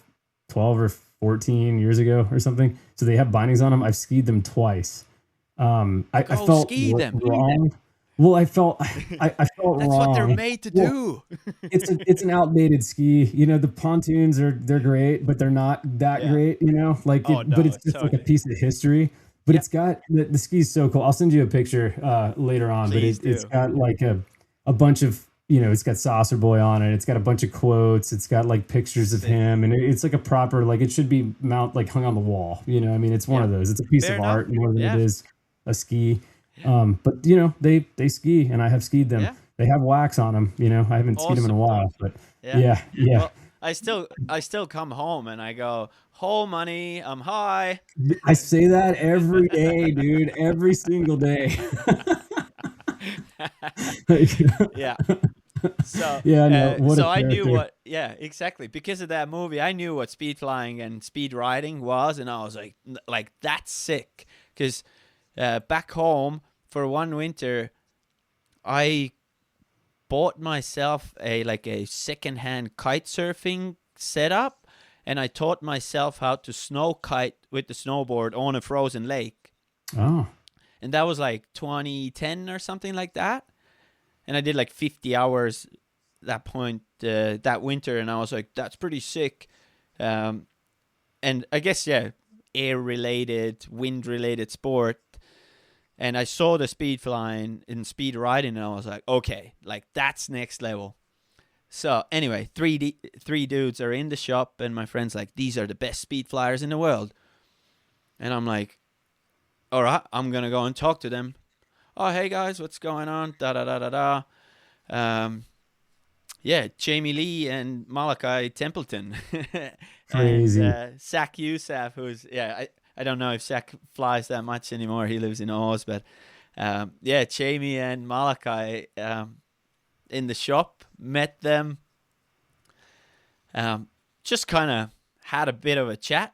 or 14 years ago or something. So they have bindings on them. I've skied them twice. I felt wrong. Well, I felt That's wrong. That's what they're made to do. It's an outdated ski. You know, the pontoons they're great, but they're not that great. You know, like but it's just like a piece of history. But it's got the ski's so cool. I'll send you a picture later on. Please but it's got like a bunch of, you know, it's got Saucer Boy on it. It's got a bunch of quotes. It's got like pictures of him, and it's like a proper, like it should be hung on the wall. You know, I mean, it's one of those. It's a piece of art more than it is a ski. But you know, they ski, and I have skied them. They have wax on them. You know, I haven't skied them in a while, but yeah. Well, I still come home and I go, home, money, I'm high. I say that every day, dude, every single day. So I knew exactly, because of that movie, I knew what speed flying and speed riding was, and I was like that's sick. Because back home for one winter, I bought myself a secondhand kite surfing setup, and I taught myself how to snow kite with the snowboard on a frozen lake. Oh. And that was like 2010 or something like that. And I did like 50 hours that winter, and I was like, that's pretty sick. And I guess, air-related, wind-related sport. And I saw the speed flying and speed riding, and I was like, okay, like that's next level. So anyway, three dudes are in the shop, and my friend's like, these are the best speed flyers in the world. And I'm like, all right, I'm going to go and talk to them. Oh, hey guys, what's going on? Da da da da da. Yeah, Jamie Lee and Malachi Templeton. And Crazy. Zach Youssef, who's, I don't know if Zach flies that much anymore. He lives in Oz, but yeah, Jamie and Malachi in the shop, met them. Just kind of had a bit of a chat.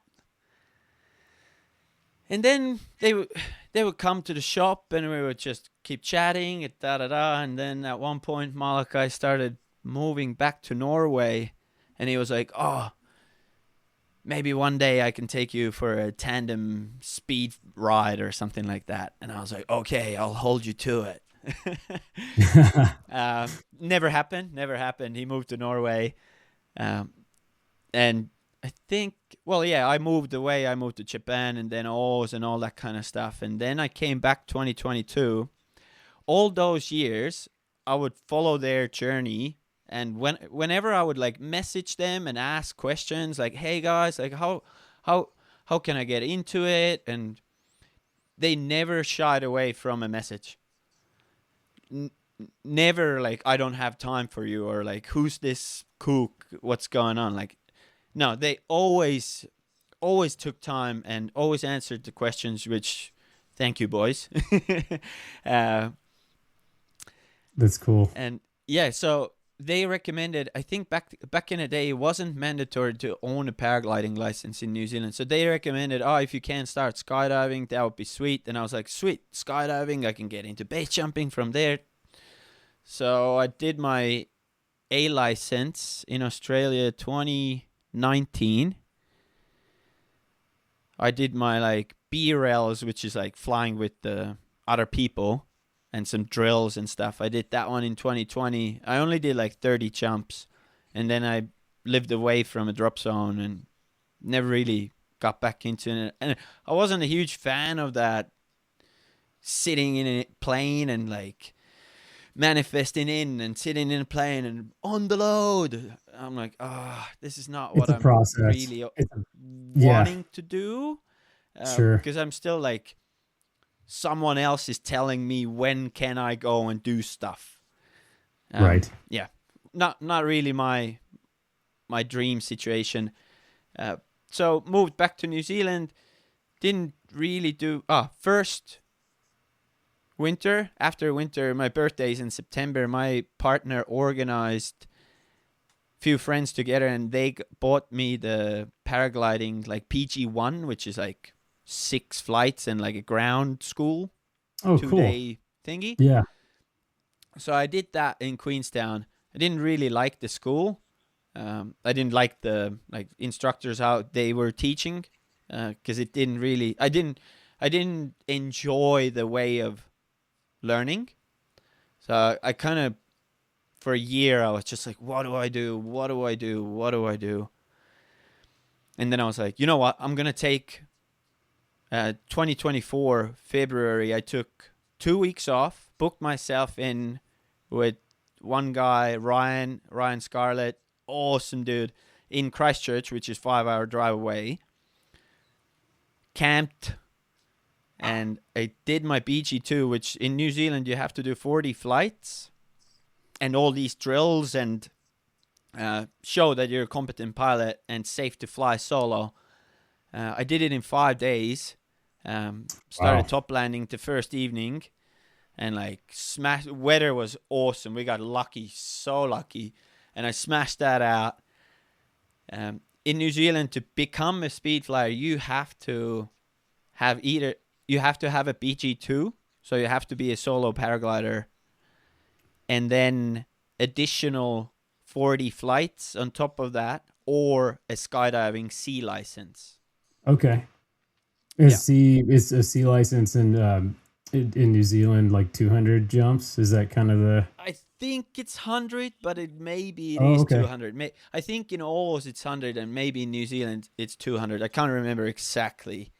And then they would come to the shop and we would just keep chatting, da da da. And then at one point, Malachi started moving back to Norway, and he was like, "Oh, maybe one day I can take you for a tandem speed ride or something like that." And I was like, "Okay, I'll hold you to it." Never happened. Never happened. He moved to Norway, and I think, well, yeah, I moved away. I moved to Japan and then Oz and all that kind of stuff. And then I came back 2022. All those years, I would follow their journey. And whenever I would like message them and ask questions like, "Hey guys, like how can I get into it?" And they never shied away from a message. Never like, "I don't have time for you," or like, "Who's this kook? What's going on?" Like, no, they always took time and always answered the questions, which, thank you, boys. That's cool. And yeah, so they recommended, I think back in the day, it wasn't mandatory to own a paragliding license in New Zealand. So they recommended, "Oh, if you can start skydiving, that would be sweet." And I was like, "Sweet, skydiving, I can get into base jumping from there." So I did my A license in Australia 2019. I did my like B-rails, which is like flying with the other people and some drills and stuff. I did that one in 2020. I only did like 30 jumps, and then I lived away from a drop zone and never really got back into it. And I wasn't a huge fan of that sitting in a plane and like manifesting in and sitting in a plane and on the load. I'm like, this is not what I'm really wanting to do. Sure. Because I'm still like, someone else is telling me when can I go and do stuff. Right. Yeah. Not really my dream situation. So moved back to New Zealand. Didn't really do first winter. After winter, my birthday is in September. My partner organized a few friends together, and they bought me the paragliding like PG1, which is like 6 flights and like a ground school. Oh, 2-day thingy. Yeah. So I did that in Queenstown. I didn't really like the school. I didn't like the like instructors, how they were teaching, because it didn't really. I didn't enjoy the way of learning. So I kind of, for a year, I was just like, what do I do? What do I do? What do I do? And then I was like, you know what? I'm going to take 2024 February. I took 2 weeks off, booked myself in with one guy, Ryan Scarlett, awesome dude, in Christchurch, which is 5-hour drive away. Camped. And I did my BG2, which in New Zealand you have to do 40 flights and all these drills and show that you're a competent pilot and safe to fly solo. I did it in 5 days. Started top landing the first evening, and like weather was awesome. We got lucky, so lucky, and I smashed that out. In New Zealand, to become a speed flyer, you have to have a BG2, so you have to be a solo paraglider, and then additional 40 flights on top of that, or a skydiving C license. Okay. Is a C license in New Zealand like 200 jumps? Is that kind of the? I think it's 100, but it is 200. I think in Oz it's 100, and maybe in New Zealand it's 200. I can't remember exactly.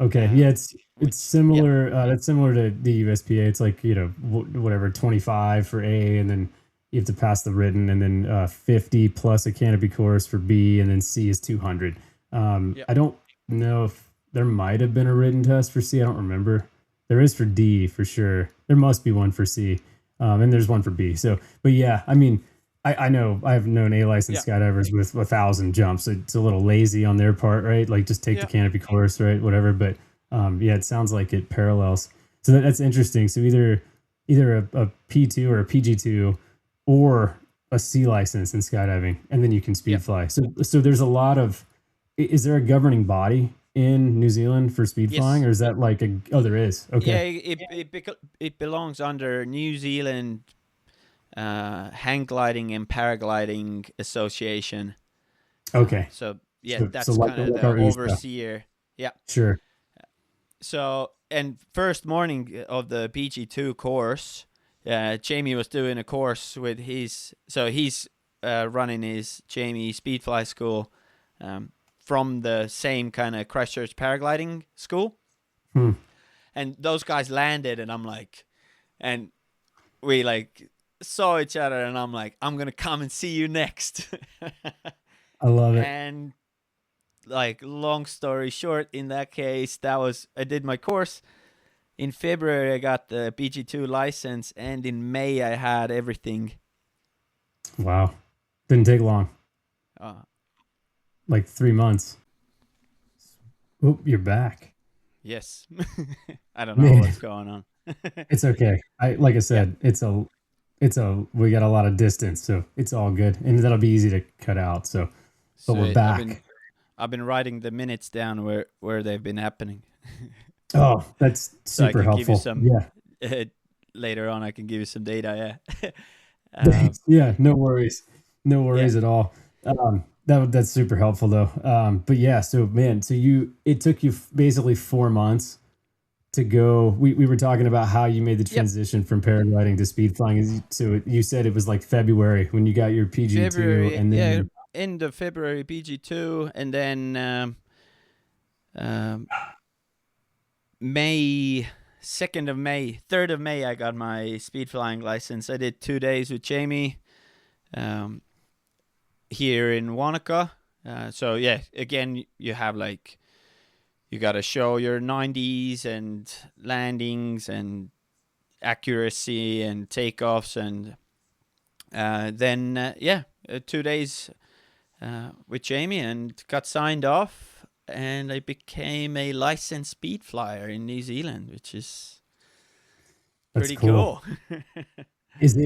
Okay, yeah, it's similar. That's similar to the USPA. It's like, whatever, 25 for A, and then you have to pass the written, and then 50 plus a canopy course for B, and then C is 200. I don't know if there might have been a written test for C. I don't remember. There is for D for sure. There must be one for C, and there's one for B. So, but yeah, I mean, I know I've known A licensed skydivers with 1,000 jumps. It's a little lazy on their part, right? Like just take the canopy course, right? Whatever. But yeah, it sounds like it parallels. So that's interesting. So either a P2 or a PG2 or a C license in skydiving, and then you can speed fly. So there's a lot of. Is there a governing body in New Zealand for speed flying, or is that like there is? Okay. Yeah, it belongs under New Zealand Hang Gliding and Paragliding Association. Okay. So that's like kind of the overseer. Yeah. Sure. So, and first morning of the PG2 course, Jamie was doing a course with he's running his Jamie Speedfly school from the same kind of Christchurch paragliding school. And those guys landed, and I'm like, and we like saw each other, and I'm like, I'm going to come and see you next. I love it. And like, long story short, in that case, I did my course. In February, I got the PG2 license, and in May, I had everything. Wow. Didn't take long. Like 3 months. Oh, you're back. Yes. I don't know what's going on. It's okay. Like I said, we got a lot of distance, so it's all good. And that'll be easy to cut out. So we're back. I've been writing the minutes down where they've been happening. Oh, that's super helpful. Give you some, later on, I can give you some data. Yeah. No worries at all. That's super helpful though. But yeah, so man, it took you basically 4 months to go. We were talking about how you made the transition from paragliding to speed flying. So you said it was like February when you got your PG2, and then end of February PG2, and then May 2nd of May, 3rd of May, I got my speed flying license. I did 2 days with Jamie here in Wanaka. So yeah, again, you have like, you got to show your 90s and landings and accuracy and takeoffs, and then 2 days with Jamie, and got signed off, and I became a licensed speed flyer in New Zealand, which is pretty cool. Is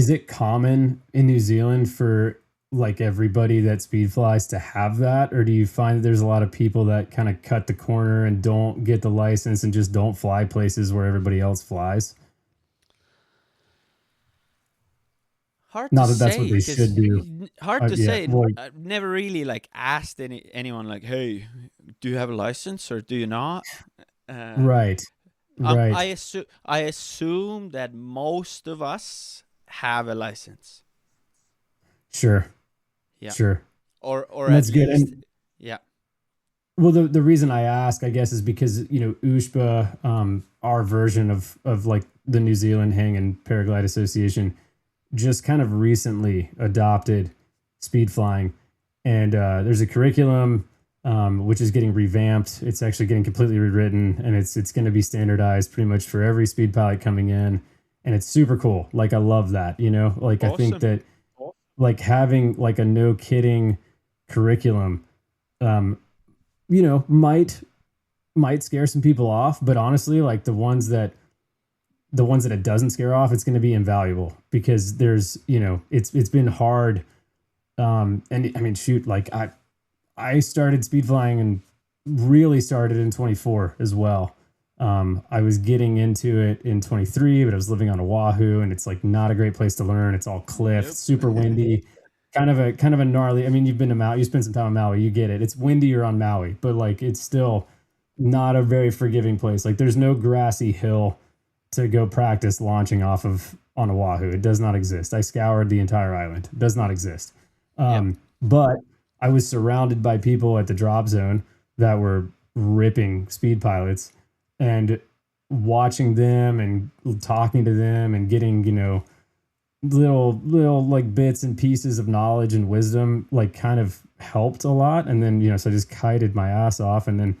it common in New Zealand for like everybody that speed flies to have that, or do you find that there's a lot of people that kind of cut the corner and don't get the license and just don't fly places where everybody else flies? Hard Not to that that's say, what they should do. Hard to say. I've never really like asked anyone like, "Hey, do you have a license or do you not?" Right. I assume that most of us have a license. Sure. Yeah. Sure. Or that's at good. least, And, yeah. Well, the reason I ask, I guess, is because USPA, our version of like the New Zealand Hang and Paraglide Association, just kind of recently adopted speed flying, and there's a curriculum which is getting revamped. It's actually getting completely rewritten, and it's going to be standardized pretty much for every speed pilot coming in, and it's super cool. Like, I love that. Like, awesome. I think that like having like a no kidding curriculum, might scare some people off, but honestly, like the ones that it doesn't scare off, it's going to be invaluable, because there's, it's been hard. And I mean, shoot, like I started speed flying and really started in 24 as well. I was getting into it in 23, but I was living on Oahu, and it's like not a great place to learn. It's all cliff, super windy, kind of a gnarly. I mean, you've been to Maui, you spent some time on Maui, you get it. It's windier on Maui, but like, it's still not a very forgiving place. Like, there's no grassy hill to go practice launching off of on Oahu. It does not exist. I scoured the entire island. It does not exist. But I was surrounded by people at the drop zone that were ripping speed pilots, and watching them and talking to them and getting, little like bits and pieces of knowledge and wisdom, like kind of helped a lot. And then, so I just kited my ass off. And then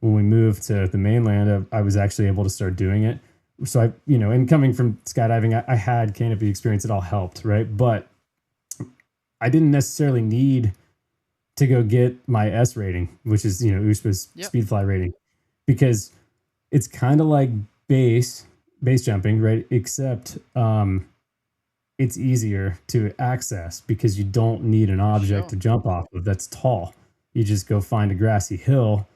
when we moved to the mainland, I was actually able to start doing it. So I, and coming from skydiving, I had canopy experience. It all helped, right? But I didn't necessarily need to go get my S rating, which is, USPA's speed fly rating, because it's kind of like base jumping, right? Except it's easier to access because you don't need an object to jump off of that's tall. You just go find a grassy hill.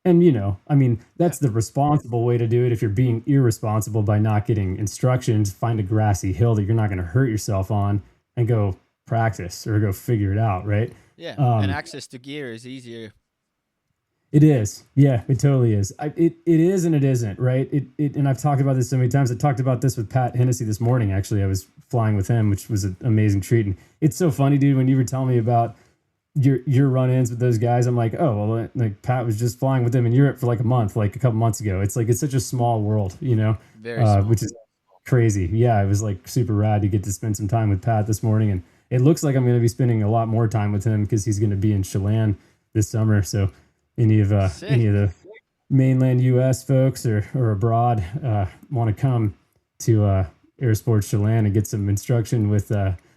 And, that's the responsible way to do it. If you're being irresponsible by not getting instructions, find a grassy hill that you're not going to hurt yourself on and go practice or go figure it out, right? Yeah, and access to gear is easier. It is. Yeah, it totally is. It is and it isn't, right? And I've talked about this so many times. I talked about this with Pat Hennessy this morning, actually. I was flying with him, which was an amazing treat. And it's so funny, dude, when you were telling me about your run-ins with those guys, I'm like, oh, well, like Pat was just flying with them in Europe for like a month, like a couple months ago. It's like, it's such a small world, Very small. Which is crazy. Yeah, it was like super rad to get to spend some time with Pat this morning. And it looks like I'm going to be spending a lot more time with him because he's going to be in Chelan this summer. So any of the mainland U.S. folks or abroad want to come to Air Sports Chelan and get some instruction with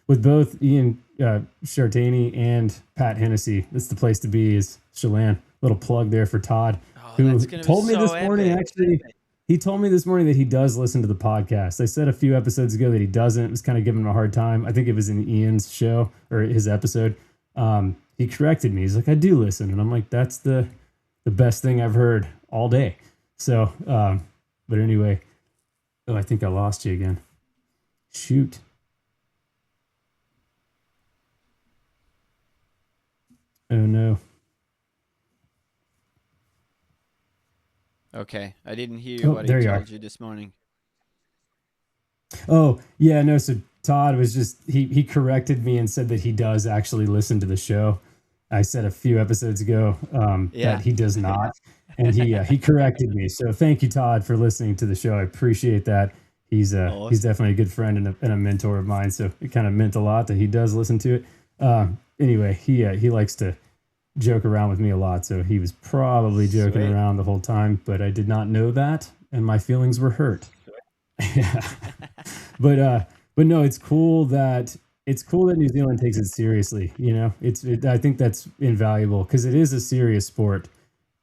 both Ian Chartani and Pat Hennessy, that's the place to be, is Chelan. Little plug there for Todd, who told me this morning, actually, he told me this morning that he does listen to the podcast. I said a few episodes ago that he doesn't. It was kind of giving him a hard time. I think it was in Ian's show or his episode. He corrected me. He's like, I do listen. And I'm like, that's the best thing I've heard all day. So, but anyway, I think I lost you again. Shoot. Oh no. Okay, I didn't hear what he told you this morning. Oh, yeah, no, so Todd was just, he corrected me and said that he does actually listen to the show. I said a few episodes ago that he does not, and he corrected me. So thank you, Todd, for listening to the show. I appreciate that. He's awesome. He's definitely a good friend and a mentor of mine, so it kind of meant a lot that he does listen to it. Anyway, he likes to joke around with me a lot, so he was probably joking around the whole time, but I did not know that, and my feelings were hurt. Yeah. But no, it's cool that New Zealand takes it seriously. I think that's invaluable because it is a serious sport,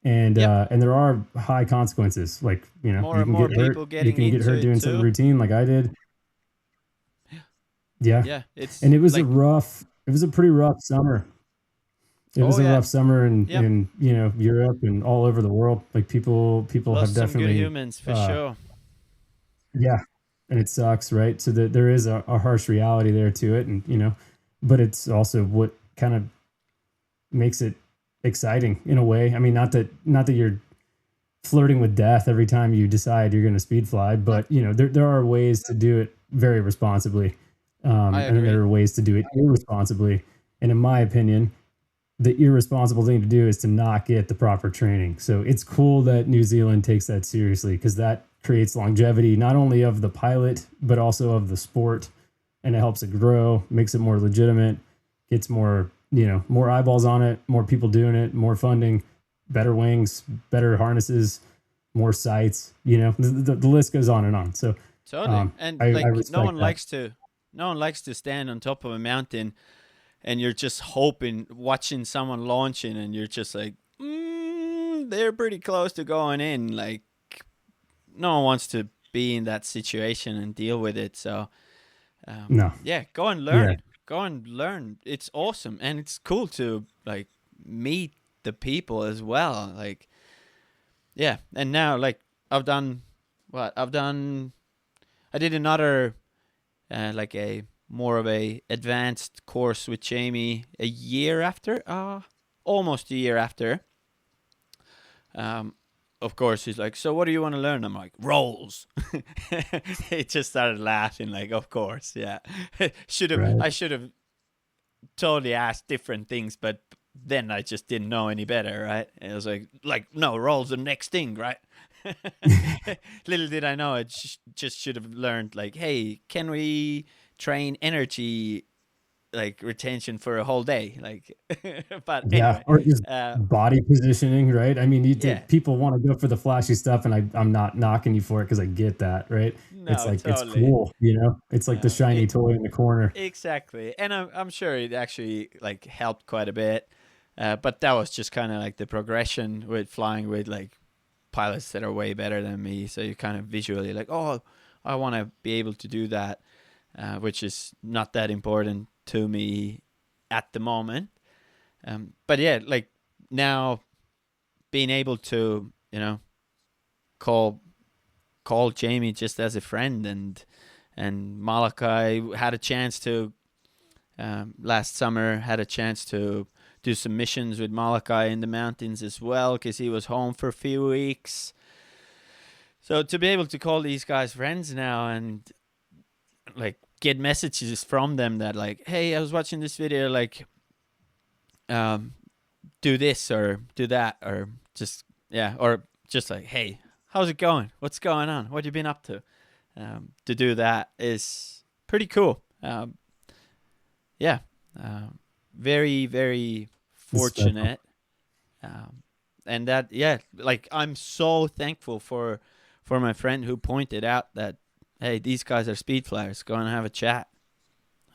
and there are high consequences. Like you can get hurt. You can get hurt doing some routine, like I did. Yeah. And it was it was a pretty rough summer. It was a rough summer in Europe and all over the world. Like people Lost have definitely some good humans for sure. Yeah, and it sucks, right? So there is a harsh reality there to it, and but it's also what kind of makes it exciting in a way. I mean, not that you're flirting with death every time you decide you're going to speed fly, but there are ways to do it very responsibly, and there are ways to do it irresponsibly. And in my opinion, the irresponsible thing to do is to not get the proper training. So it's cool that New Zealand takes that seriously because that creates longevity, not only of the pilot, but also of the sport. And it helps it grow, makes it more legitimate, gets more eyeballs on it, more people doing it, more funding, better wings, better harnesses, more sites, the list goes on and on. So totally. And I no one likes to stand on top of a mountain and you're just watching someone launching, and you're just like, they're pretty close to going in. Like, no one wants to be in that situation and deal with it. So, no. Yeah, go and learn. Yeah. Go and learn. It's awesome, and it's cool to like meet the people as well. Like, yeah. And now, like, I did another, like a more of a advanced course with Jamie almost a year after. Of course, he's like, so what do you want to learn? I'm like, rolls. He just started laughing, like, of course, yeah. I should have totally asked different things, but then I just didn't know any better, right? And it was like, no, rolls the next thing, right? Little did I know, I just should have learned, like, hey, can we train energy like retention for a whole day. Like, but Yeah, anyway, or just uh, body positioning, right? I mean, yeah, people want to go for the flashy stuff, and I'm not knocking you for it because I get that, right? It's no, like it's totally. cool, It's like the shiny It toy in the corner. exactly, and I'm sure it actually like helped quite a bit. But that was just kind of like the progression with flying with like pilots that are way better than me. So you kind of visually like, oh, I want to be able to do that, which is not that important to me at the moment. But yeah, like now being able to, call Jamie just as a friend, and Malachi had a chance to last summer had a chance to do some missions with Malachi in the mountains as well because he was home for a few weeks. So to be able to call these guys friends now and like get messages from them that like, hey, I was watching this video, like, um, do this or do that, or just or just like, hey, how's it going? What's going on? What have you been up to? To do that is pretty cool. Yeah, very very It's special. fortunate, and that like I'm so thankful for my friend who pointed out that hey, these guys are speed flyers. Go and have a chat.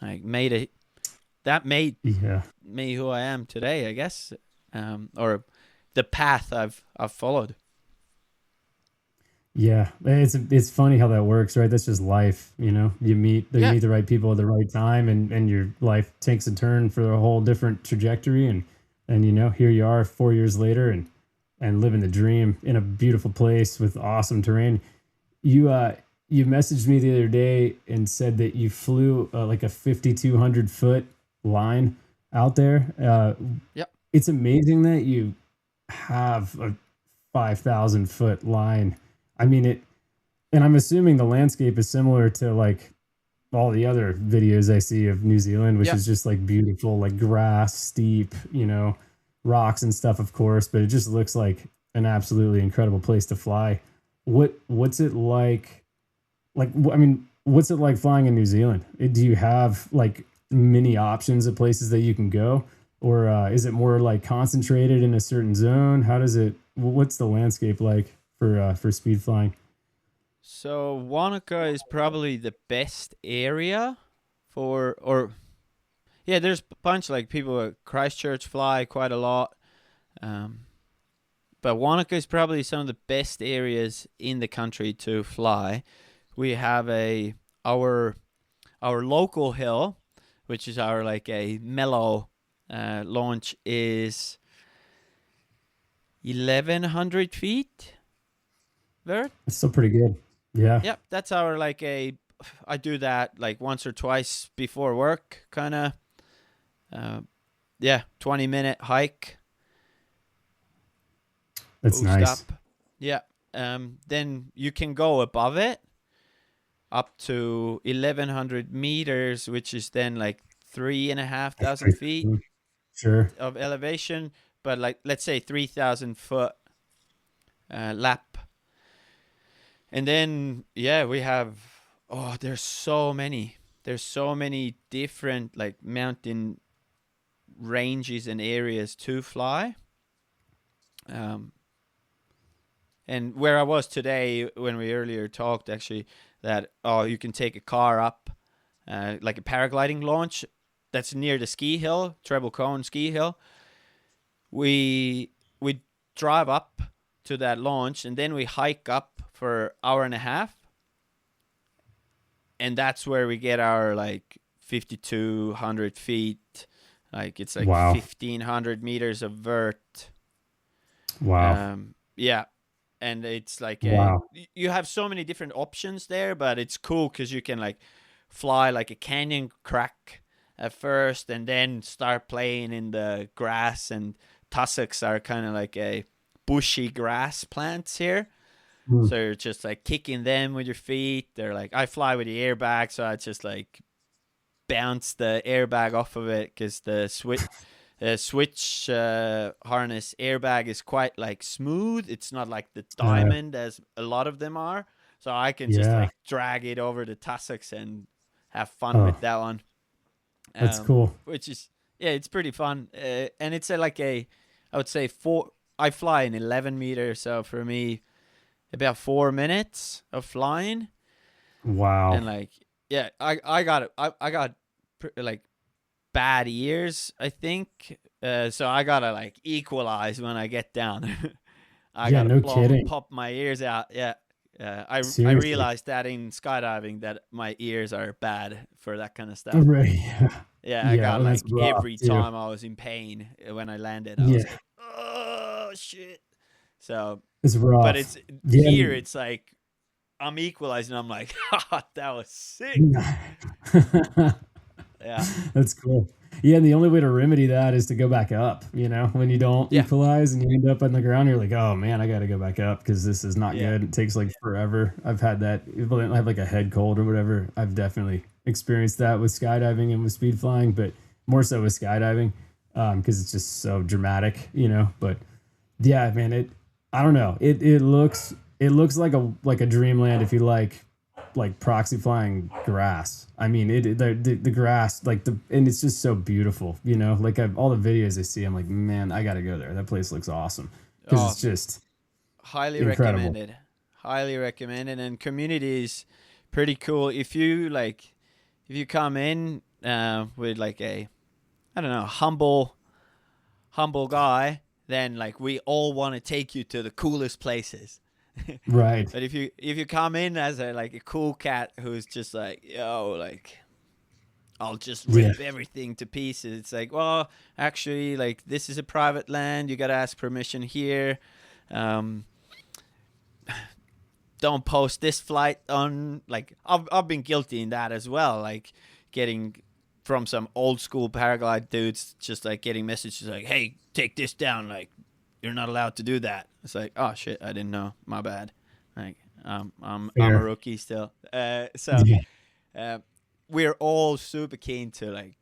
Like made Yeah. me who I am today, I guess, or the path I've followed. Yeah, it's funny how that works, right? That's just life, You meet Yeah, the right people at the right time, and your life takes a turn for a whole different trajectory, and here you are 4 years later, and living the dream in a beautiful place with awesome terrain. You messaged me the other day and said that you flew like a 5,200 foot line out there. yeah, It's amazing that you have a 5,000 foot line. I mean it, and I'm assuming the landscape is similar to like all the other videos I see of New Zealand, which yeah. is just like beautiful, like grass, steep, rocks and stuff, of course, but it just looks like an absolutely incredible place to fly. What's it like? I mean, what's it like flying in New Zealand? Do you have like many options of places that you can go, or is it more like concentrated in a certain zone? How does it? What's the landscape like for speed flying? So Wanaka is probably the best area or yeah. There's a bunch like people at Christchurch fly quite a lot, um, but Wanaka is probably some of the best areas in the country to fly. We have our our local hill, which is our like a mellow launch, is 1,100 feet. Vert. It's still pretty good. Yeah. Yep, that's our like a. I do that like once or twice before work, kind of. Uh, 20-minute hike, That's boost nice. up. Yeah. Then you can go above it up to 1,100 meters, which is then like three and a half That's thousand pretty feet cool. Sure. of elevation. But like, let's say 3,000 foot lap, and then we have. Oh, there's so many. There's so many different like mountain ranges and areas to fly. Um, and where I was today when we earlier talked, actually, that you can take a car up, like a paragliding launch that's near the ski hill, Treble Cone ski hill. We drive up to that launch and then we hike up for an hour and a half, and that's where we get our like 5,200 feet. Like it's like Wow. 1,500 meters of vert. Wow. Yeah, and it's like Wow. you have so many different options there, but it's cool because you can like fly like a canyon crack at first, and then start playing in the grass. And tussocks are kind of like a bushy grass plants here. Mm. So you're just like kicking them with your feet. They're like, I fly with the airbag, so I just like bounce the airbag off of it because the switch harness airbag is quite like smooth. It's not like the diamond as a lot of them are. So I can just Yeah. like drag it over the tussocks and have fun Oh, with that one. That's cool. which is yeah, it's pretty fun. And it's I would say four. I fly in 11 meters, so for me, about 4 minutes of flying, Wow. and like yeah, I got it. I got like bad ears, I think. So I gotta like equalize when I get down. I Yeah, gotta no kidding. pop my ears out. Yeah. I Seriously. realized that in skydiving that my ears are bad for that kind of stuff. Right. Yeah, I Yeah, got and that's like rough every too. time I was in pain when I landed, I Yeah, was like, oh shit. So, it's but rough. it's here. Yeah. It's like I'm equalizing. I'm like, that was sick. Yeah, That's cool. Yeah, and the only way to remedy that is to go back up. When you don't yeah, equalize and you end up on the ground, you're like, oh man, I got to go back up because this is not yeah. good. It takes like forever. I've had that. If I have like a head cold or whatever, I've definitely experienced that with skydiving and with speed flying, but more so with skydiving because it's just so dramatic. But yeah, man, I don't know. It looks like a dreamland if you like proxy flying grass. I mean, the grass and it's just so beautiful. Like all the videos I see, I'm like, man, I got to go there. That place looks awesome because Oh, it's just highly incredible. recommended. Highly recommended. And community is pretty cool. If you come in with like I don't know, humble guy, then like we all want to take you to the coolest places. Right. But if you come in as a cool cat who's just like, yo, like I'll just Yeah. rip everything to pieces. It's like, well, actually, like this is a private land. You gotta ask permission here. Um, don't post this flight on. Like I've been guilty in that as well. Like getting from some old school paraglide dudes, just like getting messages like, hey, take this down. Like you're not allowed to do that. It's like, oh shit, I didn't know. My bad. Like I'm a Fair. rookie still. So Yeah. uh, we're all super keen to like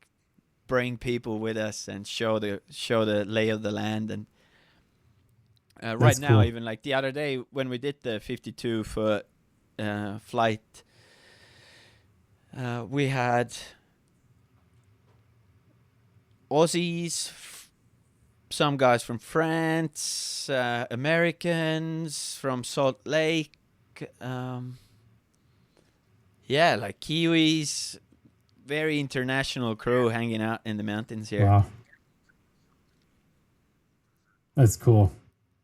bring people with us and show the lay of the land. And right That's now, cool. even like the other day when we did the 52-foot flight, we had Aussies, some guys from France, Americans from Salt Lake, um, yeah, like Kiwis, very international crew hanging out in the mountains here. Wow. That's cool.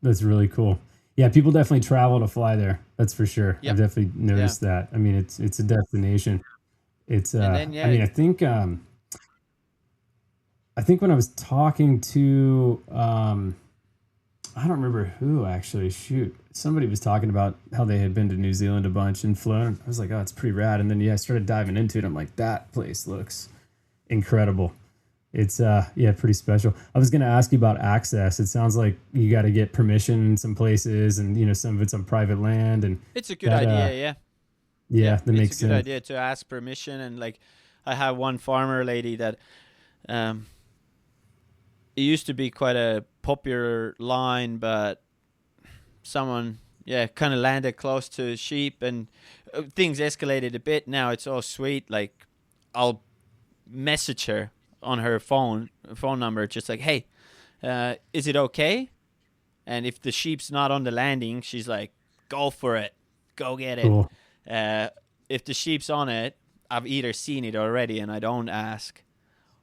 That's really cool. Yeah, people definitely travel to fly there. That's for sure. I've Yep. definitely Yeah. noticed that. I mean, it's a destination. It's And then I yeah, mean, I think when I was talking to I don't remember who actually. Shoot, somebody was talking about how they had been to New Zealand a bunch and flown. I was like, oh, it's pretty rad. And then yeah, I started diving into it. I'm like, that place looks incredible. It's yeah, pretty special. I was gonna ask you about access. It sounds like you got to get permission in some places, and some of it's on private land, and it's a good that idea. Yeah. yeah, Yeah, that it's a makes good sense. idea to ask permission. And like I have one farmer lady that um it used to be quite a popular line, but someone yeah kind of landed close to sheep, and things escalated a bit. Now it's all sweet. Like I'll message her on her phone number, just like, hey, is it okay? And if the sheep's not on the landing, she's like, go for it, go get it. Cool. uh, if the sheep's on it, I've either seen it already and I don't ask,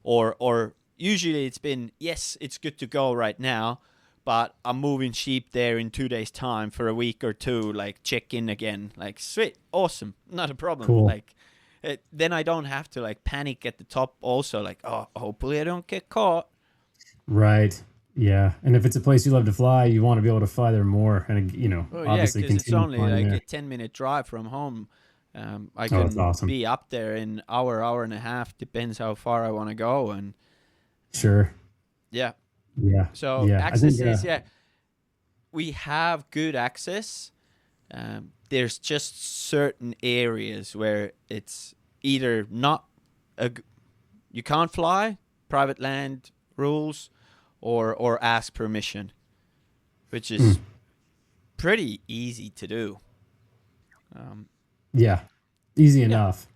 or usually it's been, yes, it's good to go right now, but I'm moving sheep there in 2 days time for a week or two, like check in again. Like sweet, awesome, not a problem. Cool. Like then I don't have to like panic at the top also, like, oh, hopefully I don't get caught. Right. Yeah. And if it's a place you love to fly, you want to be able to fly there more, and Oh yeah, obviously because it's continue only flying like a there. 10-minute drive from home. I Oh, that's can awesome. be up there in hour and a half, depends how far I want to go. And Sure. yeah, Yeah. so Yeah. I think. access is, yeah, we have good access. There's just certain areas where it's either not you can't fly, private land rules, or ask permission, which Mm, is pretty easy to do. Um, yeah. Easy yeah, enough.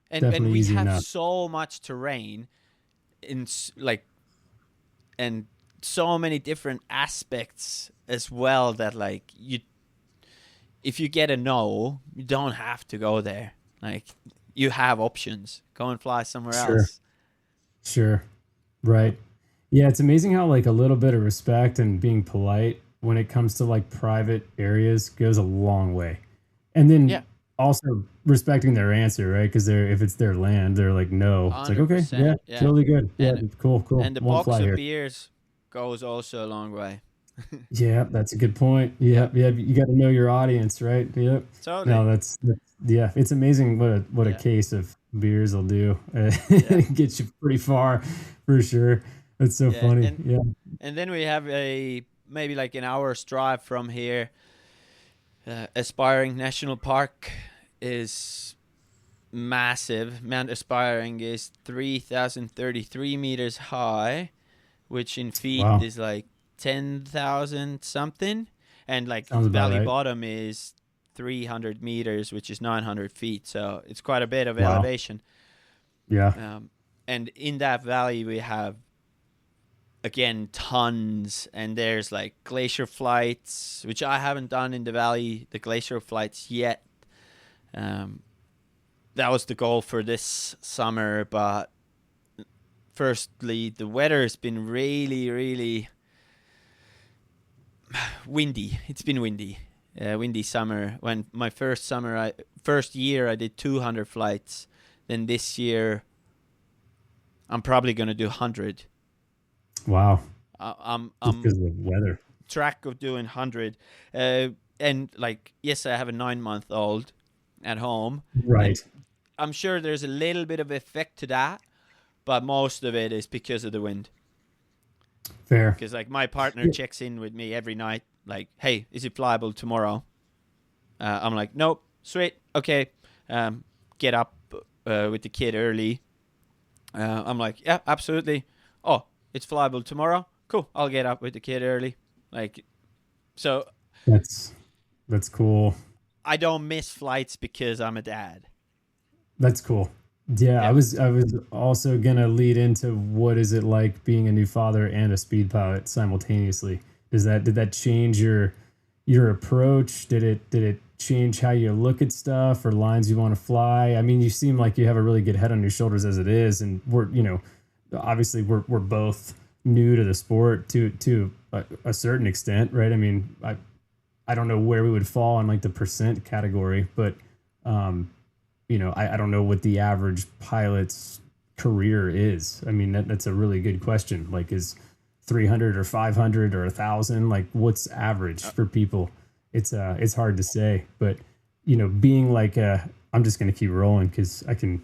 and Definitely we easy have enough. so much terrain like, and so many different aspects as well that like if you get a no, you don't have to go there. Like, you have options. Go and fly somewhere Sure. else. Sure. Right. Yeah, it's amazing how like a little bit of respect and being polite when it comes to like private areas goes a long way. And Yeah, then also respecting their answer, right? Because if it's their land, they're like, no. It's like, okay, yeah, 100%. Yeah, totally good. Yeah, and cool. and the Won't box fly of here. beers goes also a long way. Yeah, that's a good point. Yeah, Yeah. You got to know your audience, right? Yep. totally. No, that's yeah. It's amazing what a Yeah, case of beers will do. yeah, It gets you pretty far, for sure. That's so yeah, funny. and Yeah. and then we have a maybe like an hour's drive from here. Aspiring National Park is massive. Mount Aspiring is 3,033 meters high, which in feet Wow. is like 10,000 something. And like Sounds about Valley right. Bottom is 300 meters, which is 900 feet. So it's quite a bit of Wow. elevation. Yeah. And in that valley, we have, again, tons. And there's like glacier flights, which I haven't done in the valley, the glacier flights yet. That was the goal for this summer, but firstly, the weather has been really, really windy. It's been windy, windy summer. When my first year, I did 200 flights. Then this year, I'm probably gonna do 100. Wow. I'm Just because of the weather. track of doing 100, and like, yes, I have a 9-month-old at home, Right. and I'm sure there's a little bit of effect to that, but most of it is because of the wind. Fair. Because like my partner Yeah. checks in with me every night, like, "Hey, is it flyable tomorrow?" I'm like, "Nope, sweet, okay." Get up with the kid early. I'm like, "Yeah, absolutely." "Oh, it's flyable tomorrow. Cool. I'll get up with the kid early." Like, so That's that's cool. I don't miss flights because I'm a dad. That's cool. Yeah, Yeah. I was also gonna lead into what is it like being a new father and a speed pilot simultaneously? Did that change your approach? Did it change how you look at stuff or lines you want to fly? I mean, you seem like you have a really good head on your shoulders as it is, and obviously we're both new to the sport to a certain extent, right? I mean, I don't know where we would fall on like the percent category, but I don't know what the average pilot's career is. I mean, that's a really good question. Like, is 300 or 500 or 1,000? Like, what's average for people? It's hard to say. But being like I'm just gonna keep rolling because I can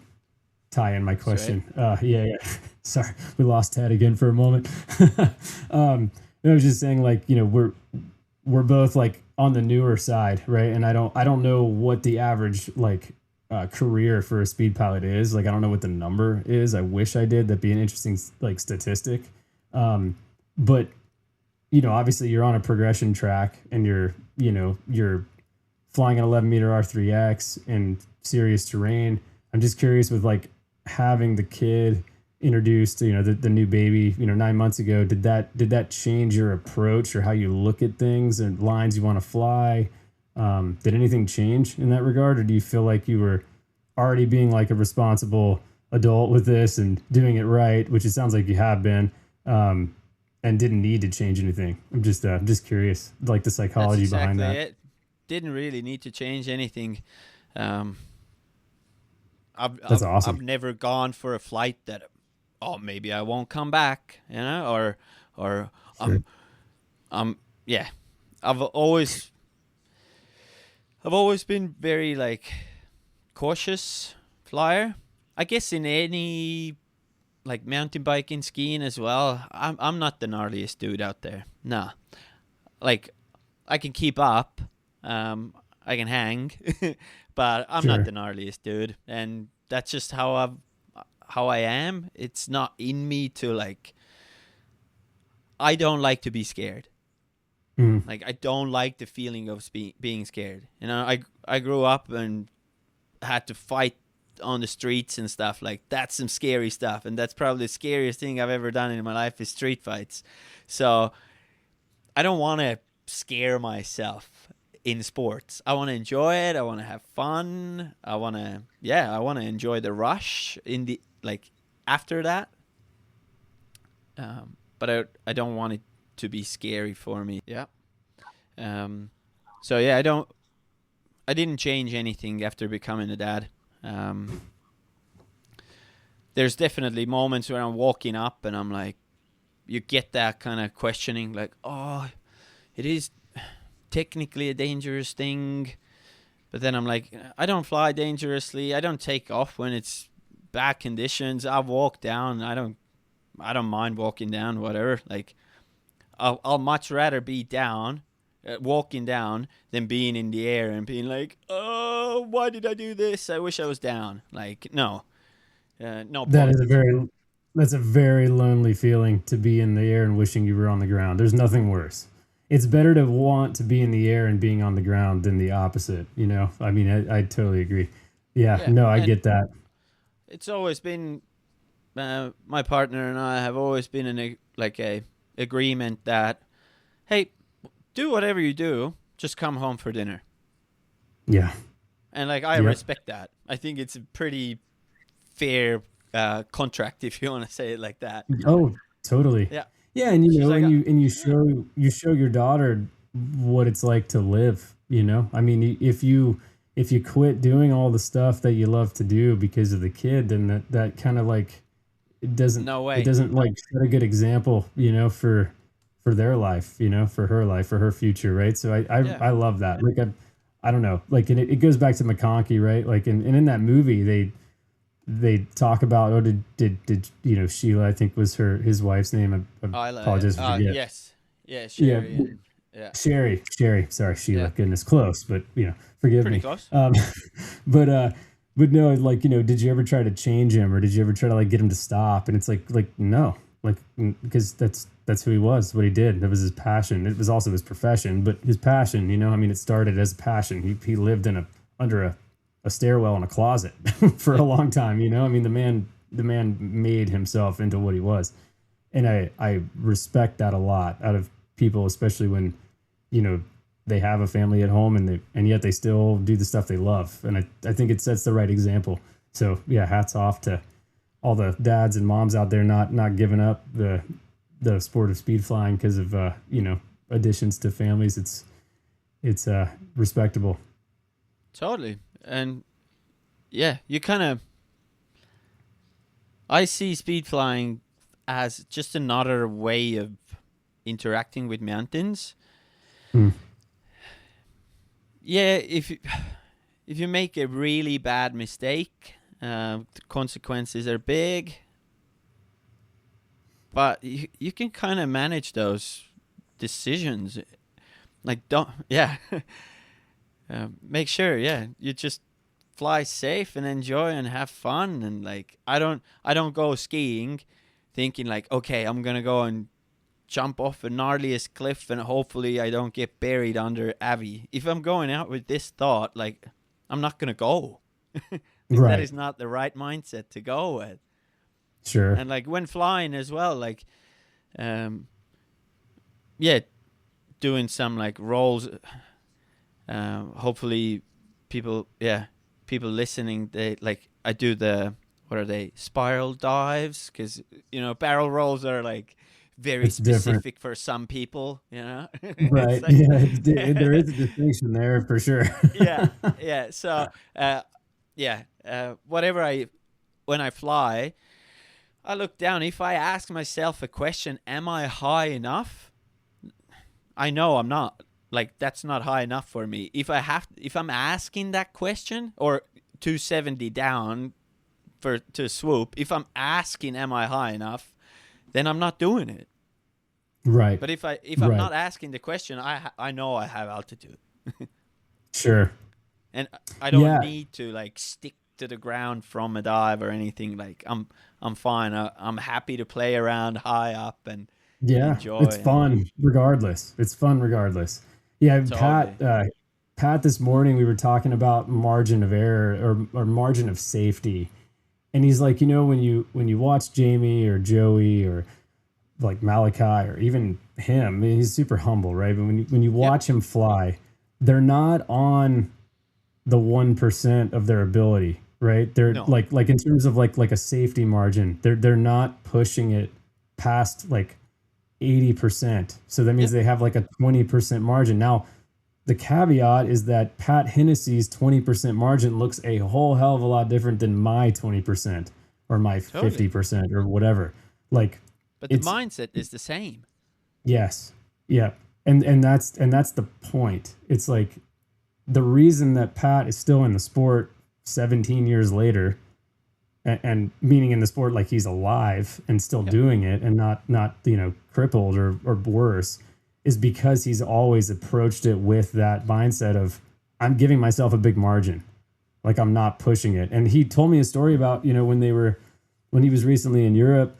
tie in my question. Yeah. Sorry, we lost Ted again for a moment. I was just saying, like, we're both like on the newer side, right? And I don't know what the average like career for a speed pilot is. Like, I don't know what the number is. I wish I did. That'd be an interesting like statistic. But obviously you're on a progression track and you're flying an 11-meter R3X in serious terrain. I'm just curious with like having the kid introduced, the new baby, 9 months ago, did that change your approach or how you look at things and lines you want to fly? Did anything change in that regard, or do you feel like you were already being like a responsible adult with this and doing it right, which it sounds like you have been, and didn't need to change anything? I'm just curious, like the That's psychology behind exactly that. it. Didn't really need to change anything. Um, That's I've awesome. never gone for a flight that, oh, maybe I won't come back, or Sure. yeah. I've always been very like cautious flyer. I guess in any like mountain biking, skiing as well. I'm not the gnarliest dude out there. Nah. Like, I can keep up. I can hang, but I'm not Sure. the gnarliest dude, and that's just how I am. It's not in me to like. I don't like to be scared. Mm. Like, I don't like the feeling of being scared. I grew up and had to fight on the streets and stuff, like that's some scary stuff, and that's probably the scariest thing I've ever done in my life is street fights. So I don't want to scare myself in sports. I want to enjoy it. I want to have fun. I want to enjoy the rush in the like after that. But I don't want it to be scary for me. Yeah. So yeah, I didn't change anything after becoming a dad. There's definitely moments where I'm walking up and I'm like, you get that kind of questioning, like, oh, it is technically a dangerous thing. But then I'm like, I don't fly dangerously. I don't take off when it's bad conditions. I walk down. I don't mind walking down, whatever. Like, I'll much rather be down, walking down, than being in the air and being like, oh, why did I do this? I wish I was down. Like, no. No. That's a very lonely feeling, to be in the air and wishing you were on the ground. There's nothing worse. It's better to want to be in the air and being on the ground than the opposite, you know? I mean, I totally agree. Yeah, no, I get that. It's always been, my partner and I have always been in a agreement that, hey, do whatever you do, just come home for dinner. Yeah. And like, I respect that. I think it's a pretty fair contract, if you want to say it like that. Oh, totally. Yeah. Yeah, and you know, like, and you show your daughter what it's like to live, you know? I mean, if you quit doing all the stuff that you love to do because of the kid, then that kind of like it doesn't like set a good example, you know, for their life, you know, for her life, for her future, right? So I love that. Like I don't know, like, and it goes back to McConkey, right? Like, and in that movie they talk about, oh, did you know, Sheila, I think was his wife's name. I apologize for forget. Yes. Yeah, Sherry. Yeah. Sherry. Sorry, Sheila. Yeah. Goodness, close, but you know, forgive Pretty me. Close. But no, like, you know, did you ever try to change him, or did you ever try to like get him to stop? And it's like no, like, because that's who he was, what he did. That was his passion. It was also his profession, but his passion, you know, I mean, it started as a passion. He lived under a stairwell in a closet for a long time, you know. I mean, the man made himself into what he was, and I respect that a lot out of people, especially when, you know, they have a family at home and yet they still do the stuff they love, and I think it sets the right example. So yeah, hats off to all the dads and moms out there not giving up the sport of speed flying because of you know, additions to families. It's respectable. Totally. And yeah, you kind of, I see speed flying as just another way of interacting with mountains. Yeah, if you make a really bad mistake, the consequences are big, but you can kind of manage those decisions. Like, make sure, you just fly safe and enjoy and have fun. And like, I don't go skiing thinking like, okay, I'm gonna go and jump off the gnarliest cliff and hopefully I don't get buried under Avi. If I'm going out with this thought, like, I'm not gonna go. Right. That is not the right mindset to go with. Sure. And like, when flying as well, like, doing some like rolls. Hopefully people listening, they like, I do what are they, spiral dives, because, you know, barrel rolls are like very specific for some people, you know. Right. Like, there is a distinction there for sure. yeah. So when I fly, I look down. If I ask myself a question, am I high enough? I know I'm not. Like, that's not high enough for me. If I'm asking that question, or 270 down to swoop, if I'm asking, am I high enough, then I'm not doing it. Right. But if I'm not asking the question, I know I have altitude. Sure. And I don't need to like stick to the ground from a dive or anything. Like, I'm fine. I'm happy to play around high up and enjoy. It's fun regardless. Yeah, totally. Pat, this morning we were talking about margin of error or margin of safety. And he's like, when you watch Jamie or Joey or like Malachi or even him, I mean, he's super humble, right? But when you watch him fly, they're not on the 1% of their ability, right? They're like in terms of like a safety margin, they're not pushing it past like 80%. So that means they have like a 20% margin. Now, the caveat is that Pat Hennessy's 20% margin looks a whole hell of a lot different than my 20% or my 50% or whatever. Like, but the mindset is the same. Yes. Yeah. And that's the point. It's like the reason that Pat is still in the sport 17 years later, and meaning in the sport like he's alive and still doing it and not crippled or worse, is because he's always approached it with that mindset of, I'm giving myself a big margin. Like, I'm not pushing it. And he told me a story about, when he was recently in Europe,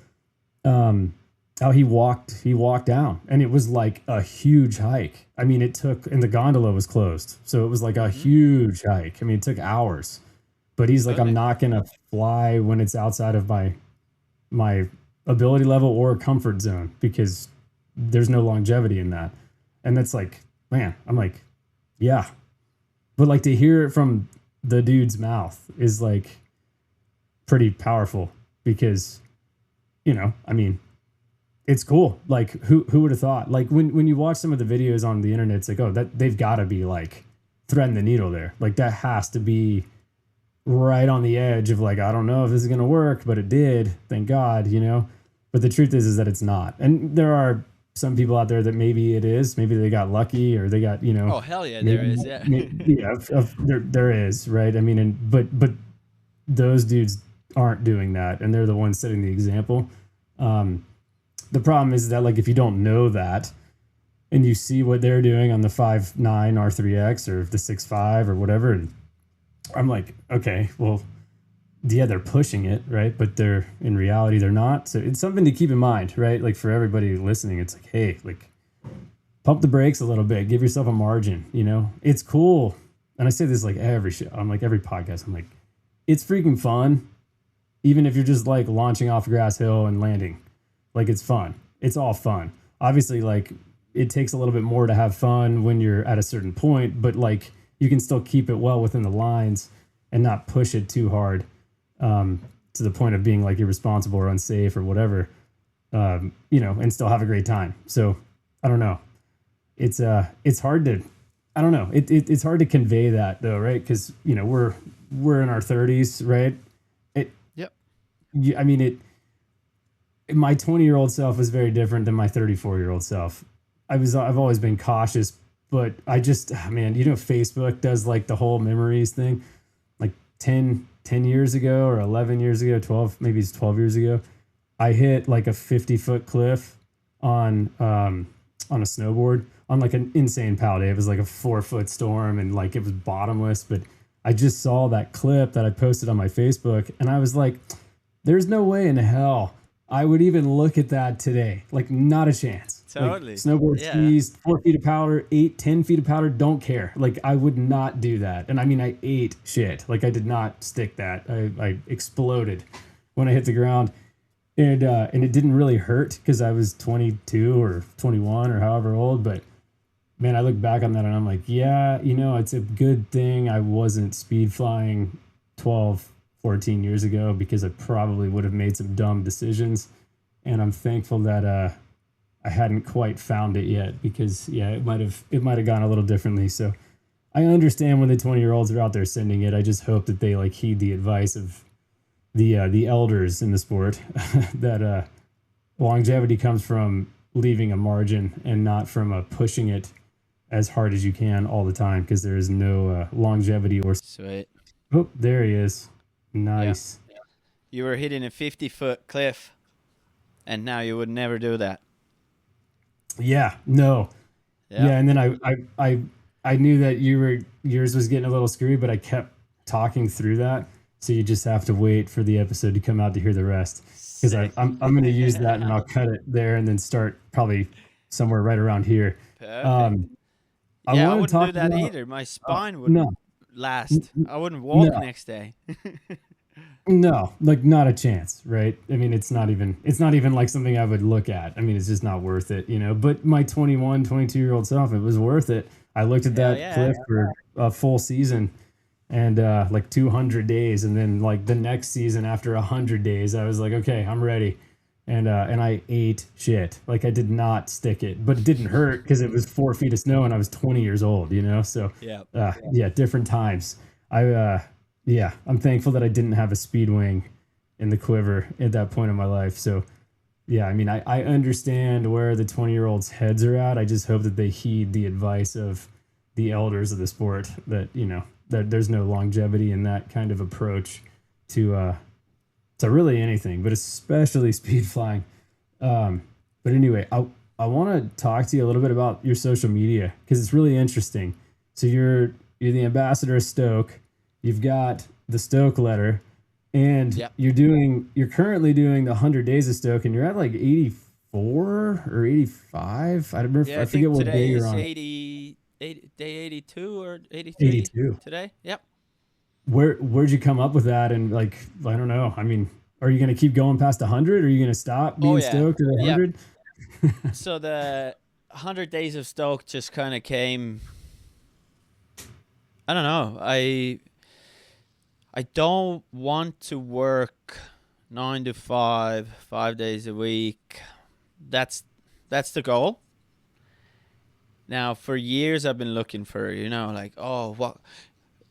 how he walked down, and it was like a huge hike. I mean, and the gondola was closed. So it was like a huge hike. I mean, it took hours, but he's like, I'm not going to fly when it's outside of my ability level or comfort zone, because there's no longevity in that. And that's like, man, I'm like, yeah. But like, to hear it from the dude's mouth is like pretty powerful, because, I mean, it's cool. Like, who would have thought? Like, when you watch some of the videos on the internet, it's like, oh, that they've got to be like threading the needle there. Like, that has to be right on the edge of like, I don't know if this is going to work, but it did. Thank God, But the truth is that it's not. And there are some people out there that maybe it is. Maybe they got lucky, or they got, Oh, hell yeah, there is. Yeah. There is, right? I mean, but those dudes aren't doing that, and they're the ones setting the example. The problem is that, like, if you don't know that and you see what they're doing on the 5.9 R3X or the 6.5 or whatever, and I'm like, okay, well, yeah, they're pushing it, right? But in reality, they're not. So it's something to keep in mind, right? Like, for everybody listening, it's like, hey, like, pump the brakes a little bit, give yourself a margin, It's cool. And I say this like every show, I'm like every podcast, I'm like, it's freaking fun. Even if you're just like launching off a grass hill and landing, like, it's fun. It's all fun. Obviously, like, it takes a little bit more to have fun when you're at a certain point, but like, you can still keep it well within the lines and not push it too hard, to the point of being like irresponsible or unsafe or whatever, and still have a great time. So I don't know. It's hard to, I don't know. It's hard to convey that though, right? Because, we're in our 30s, right? I mean, my 20-year-old self is very different than my 34-year-old self. I've always been cautious, but I just, man, Facebook does like the whole memories thing. Like 10 years ago or 11 years ago, 12, maybe it's 12 years ago, I hit like a 50-foot cliff on a snowboard on like an insane pow day. It was like a 4-foot storm, and like it was bottomless, but I just saw that clip that I posted on my Facebook, and I was like, there's no way in hell I would even look at that today. Like, not a chance. Totally. Like, snowboard skis, 4 feet of powder, 10 feet of powder, don't care. Like, I would not do that. And I mean, I ate shit. Like, I did not stick that. I exploded when I hit the ground. And it didn't really hurt because I was 22 or 21 or however old. But man, I look back on that and I'm like, yeah, it's a good thing I wasn't speed flying 12, 14 years ago, because I probably would have made some dumb decisions. And I'm thankful that I hadn't quite found it yet, because it might have gone a little differently. So I understand when the 20-year-olds are out there sending it. I just hope that they like heed the advice of the elders in the sport that longevity comes from leaving a margin and not from pushing it as hard as you can all the time, because there is no longevity or. Sweet. Oh, there he is. Nice. Yeah. You were hitting a 50-foot cliff, and now you would never do that. Yeah, no. Yeah, and then I knew that yours was getting a little screwy, but I kept talking through that. So you just have to wait for the episode to come out to hear the rest, because I'm going to use that and I'll cut it there and then start probably somewhere right around here. Perfect. I Yeah, I want to wouldn't talk do that about. either. My spine No, wouldn't last. I wouldn't walk no, next day. no, like not a chance, right? I mean, it's not even like something I would look at. I mean, it's just not worth it, you know. But my 21, 22-year-old self, it was worth it. I looked at Hell that yeah. cliff for a full season and like 200 days, and then like the next season after 100 days, I was like, okay, I'm ready. And I ate shit. Like I did not stick it, but it didn't hurt because it was 4 feet of snow and I was 20 years old, you know? So, Yeah. yeah, different times. Yeah, I'm thankful that I didn't have a speed wing in the quiver at that point in my life. So, yeah, I mean, I understand where the 20-year-olds' heads are at. I just hope that they heed the advice of the elders of the sport that, you know, that there's no longevity in that kind of approach to really anything, but especially speed flying. But anyway, I want to talk to you a little bit about your social media because it's really interesting. So you're the ambassador of Stoke. You've got the Stoke letter, and Yep. you're currently doing the 100 days of Stoke, and you're at like 84 or 85. I remember. Yeah, I I forget think what day today you're is on. day 82 or 83 82. today. Yep. Where'd you come up with that? And like, I don't know. I mean, are you going to keep going past 100? Or are you going to stop Oh being yeah. stoked at Yep. 100? So the 100 days of Stoke just kind of came. I don't know. I don't want to work 9 to 5, 5 days a week. That's the goal. Now, for years I've been looking for, like, oh, what?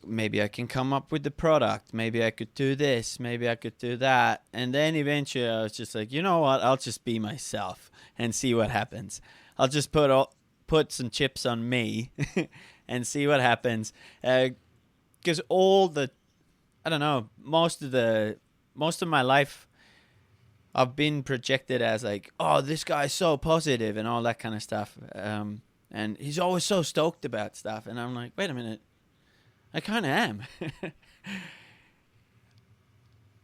Maybe I can come up with the product. Maybe I could do this. Maybe I could do that. And then eventually I was just like, you know what? I'll just be myself and see what happens. I'll just put some chips on me and see what happens. Because I don't know, most of my life I've been projected as like, oh, this guy's so positive and all that kind of stuff. And he's always so stoked about stuff. And I'm like, wait a minute. I kind of am.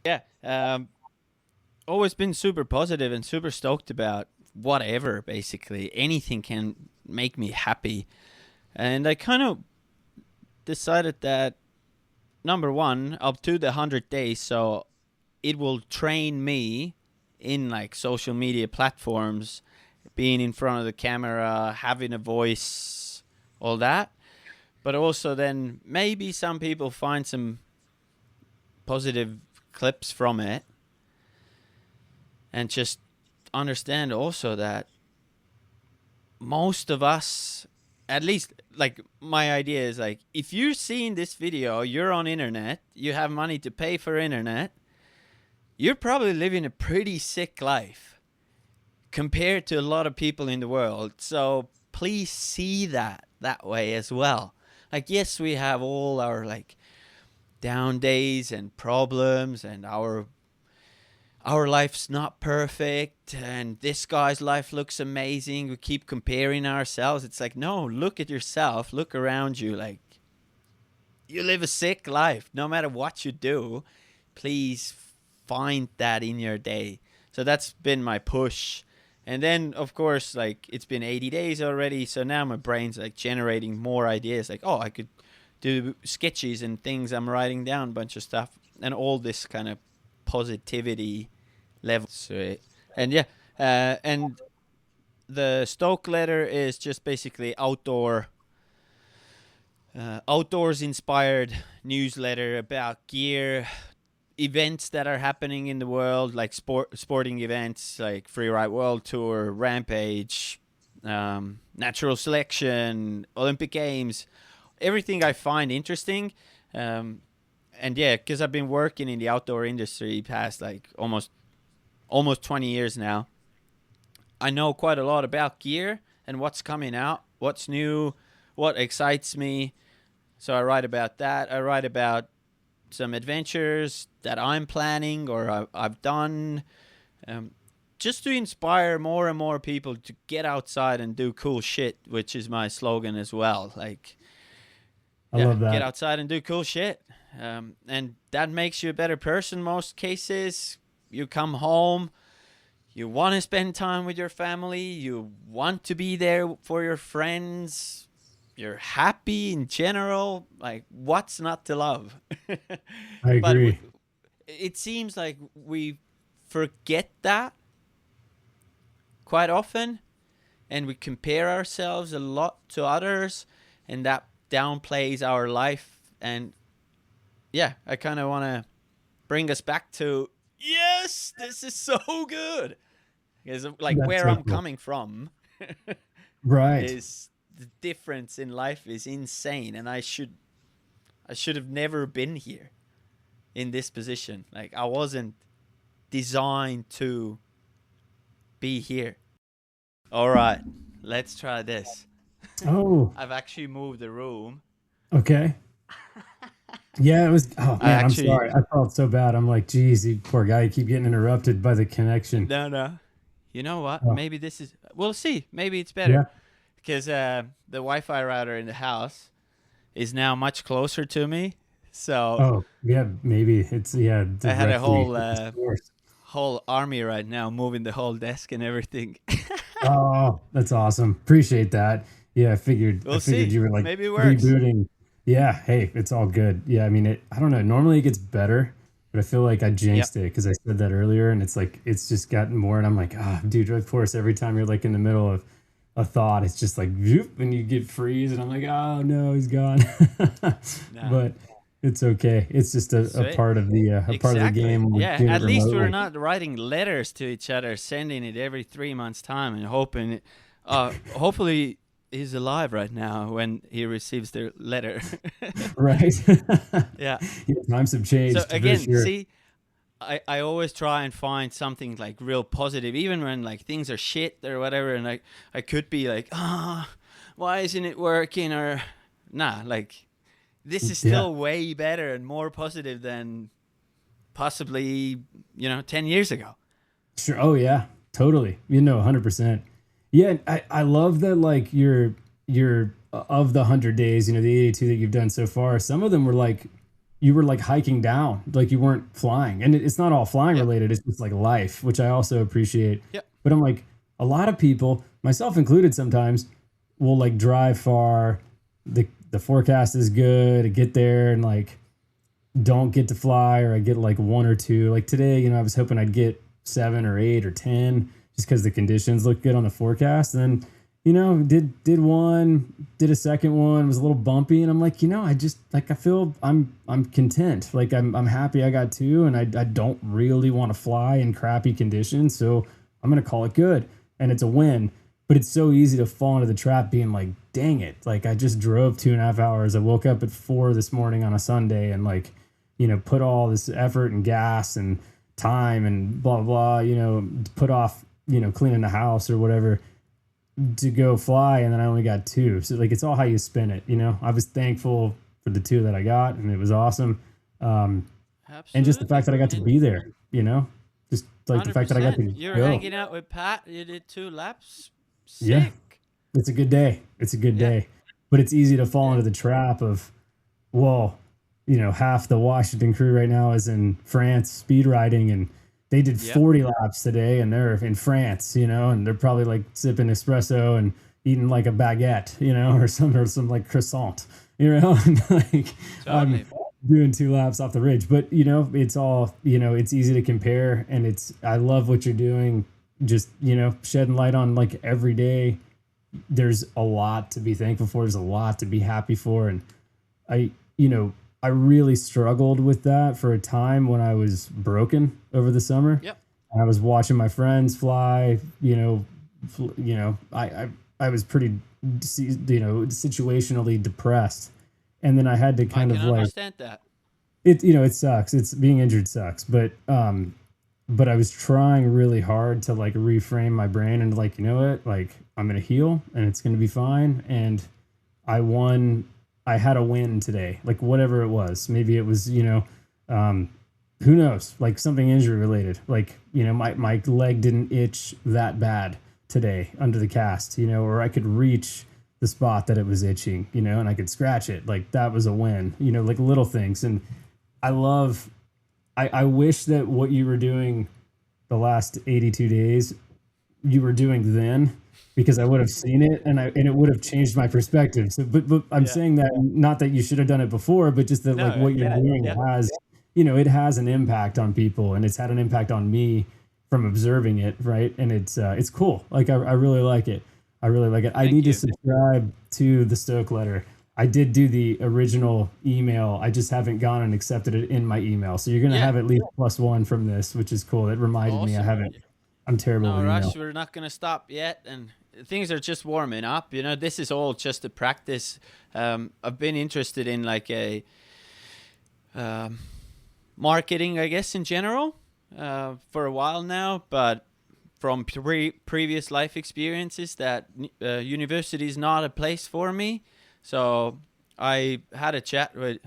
Yeah. Always been super positive and super stoked about whatever, basically. Anything can make me happy. And I kind of decided that, number one, I'll do the 100 days, so it will train me in like social media platforms, being in front of the camera, having a voice, all that. But also then maybe some people find some positive clips from it and just understand also that most of us, at least like my idea is like, if you're seeing this video, you're on internet, you have money to pay for internet, you're probably living a pretty sick life compared to a lot of people in the world. So please see that way as well. Like, yes, we have all our like down days and problems, and our life's not perfect, and this guy's life looks amazing. We keep comparing ourselves. It's like, no, look at yourself, look around you. Like, you live a sick life no matter what you do. Please find that in your day. So that's been my push. And then, of course, like, it's been 80 days already, so now my brain's like generating more ideas. Like, oh, I could do sketches and things. I'm writing down a bunch of stuff, and all this kind of positivity level. Sweet. And yeah, and the Stoke letter is just basically outdoors inspired newsletter about gear, events that are happening in the world, like sporting events like Freeride World Tour, Rampage, Natural Selection, Olympic Games, everything I find interesting. And yeah, because I've been working in the outdoor industry past like almost 20 years now, I know quite a lot about gear and what's coming out, what's new, what excites me. So I write about that. I write about some adventures that I'm planning or I've done, just to inspire more and more people to get outside and do cool shit, which is my slogan as well. Like, I love that. Get outside and do cool shit. And that makes you a better person most cases. You come home, you want to spend time with your family, you want to be there for your friends. you're happy in general. Like, what's not to love? I agree. But it seems like we forget that quite often, and we compare ourselves a lot to others, and that downplays our life. And yeah, I kind of want to bring us back to, yes, this is so good. Because like That's where so I'm cool. coming from Right. is the difference in life is insane, and I should have never been here in this position. Like, I wasn't designed to be here. All right, let's try this. Oh, I've actually moved the room. okay. Yeah, it was. Oh I man, I'm actually sorry. I felt so bad. I'm like, geez, you poor guy. You keep getting interrupted by the connection. no. You know what? Oh, Maybe this is. We'll see. Maybe it's better yeah. because the Wi-Fi router in the house is now much closer to me. So Oh, yeah. Maybe it's I had a directly at the source. whole army right now moving the whole desk and everything. Oh, that's awesome. Appreciate that. Yeah, I figured. I We'll figured see. you were like Maybe it works. rebooting. Yeah. Hey, it's all good. Yeah. I mean, I don't know. Normally it gets better, but I feel like I Yep. jinxed it because I said that earlier, and it's like it's just gotten more. And I'm like, ah, dude. Of course, every time you're like in the middle of a thought, it's just like, whoop, and you get freeze, and I'm like, oh no, he's gone. Nah. But it's okay. It's just a Sweet. part of the Exactly. game when we're Yeah. doing it At least we're remotely. not writing letters to each other, sending it every 3 months' time, and hoping. Hopefully, he's alive right now when he receives the letter. Right. Yeah. Yeah, times have So changed for again, sure. see, I always try and find something like real positive, even when like things are shit or whatever, and like I could be like, why isn't it working? Or nah, like this is Yeah, still way better and more positive than possibly 10 years ago. sure. Oh yeah, totally. 100%. Yeah, and I love that. Like you're of the 100 days, the 82 that you've done so far. Some of them were like you were like hiking down, like you weren't flying, and it's not all flying Yep. related. It's just like life, which I also appreciate. Yep. But I'm like a lot of people, myself included, sometimes will like drive far. The forecast is good. I get there and like don't get to fly, or I get like one or two. Like today, I was hoping I'd get 7 or 8 or 10 just because the conditions look good on the forecast. And then, did one, did a second one, was a little bumpy, and I'm like, I just like I feel I'm content. Like I'm happy I got two, and I don't really want to fly in crappy conditions, so I'm gonna call it good, and it's a win. But it's so easy to fall into the trap being like, dang it, like I just drove 2.5 hours. I woke up at 4 this morning on a Sunday and like, put all this effort and gas and time and blah, blah, put off, cleaning the house or whatever to go fly. And then I only got two. So like, it's all how you spin it. I was thankful for the two that I got, and it was awesome. And just the Absolutely. fact that I got to And be there, just like the fact that I got to 100%. You're go. hanging out with Pat. You did 2 laps. Yeah. Sick. It's a good day. It's a good Yeah. day, but it's easy to fall Yeah. into the trap of, well, half the Washington crew right now is in France speed riding, and they did Yep. 40 laps today, and they're in France, and they're probably like sipping espresso and eating like a baguette, or some like croissant, and like Totally. I'm doing 2 laps off the ridge. But it's all, it's easy to compare, and I love what you're doing. Just shedding light on like every day. There's a lot to be thankful for. There's a lot to be happy for, and I I really struggled with that for a time when I was broken over the summer. Yep. And I was watching my friends fly. I was pretty situationally depressed, and then I had to I kind can of like understand that. it sucks. It's being injured sucks, but I was trying really hard to like reframe my brain and like, what, like I'm going to heal and it's going to be fine. And I had a win today, like whatever it was. Maybe it was, who knows, like something injury related. Like, my leg didn't itch that bad today under the cast, or I could reach the spot that it was itching, and I could scratch it. Like that was a win, like little things. And I wish that what you were doing the last 82 days, you were doing then, because I would have seen it and it would have changed my perspective. So, but I'm saying that not that you should have done it before, but just that like what you're doing has, it has an impact on people, and it's had an impact on me from observing it. Right. And it's cool. Like, I really like it. I really like it. I need to subscribe to the Stoke letter. I did do the original email. I just haven't gone and accepted it in my email. So you're going to have at least +1 from this, which is cool. It reminded me I haven't. I'm terrible with email. Rush, we're not going to stop yet. And things are just warming up. This is all just a practice. I've been interested in like a marketing, I guess, in general for a while now. But from previous life experiences, that university is not a place for me. So I had a chat with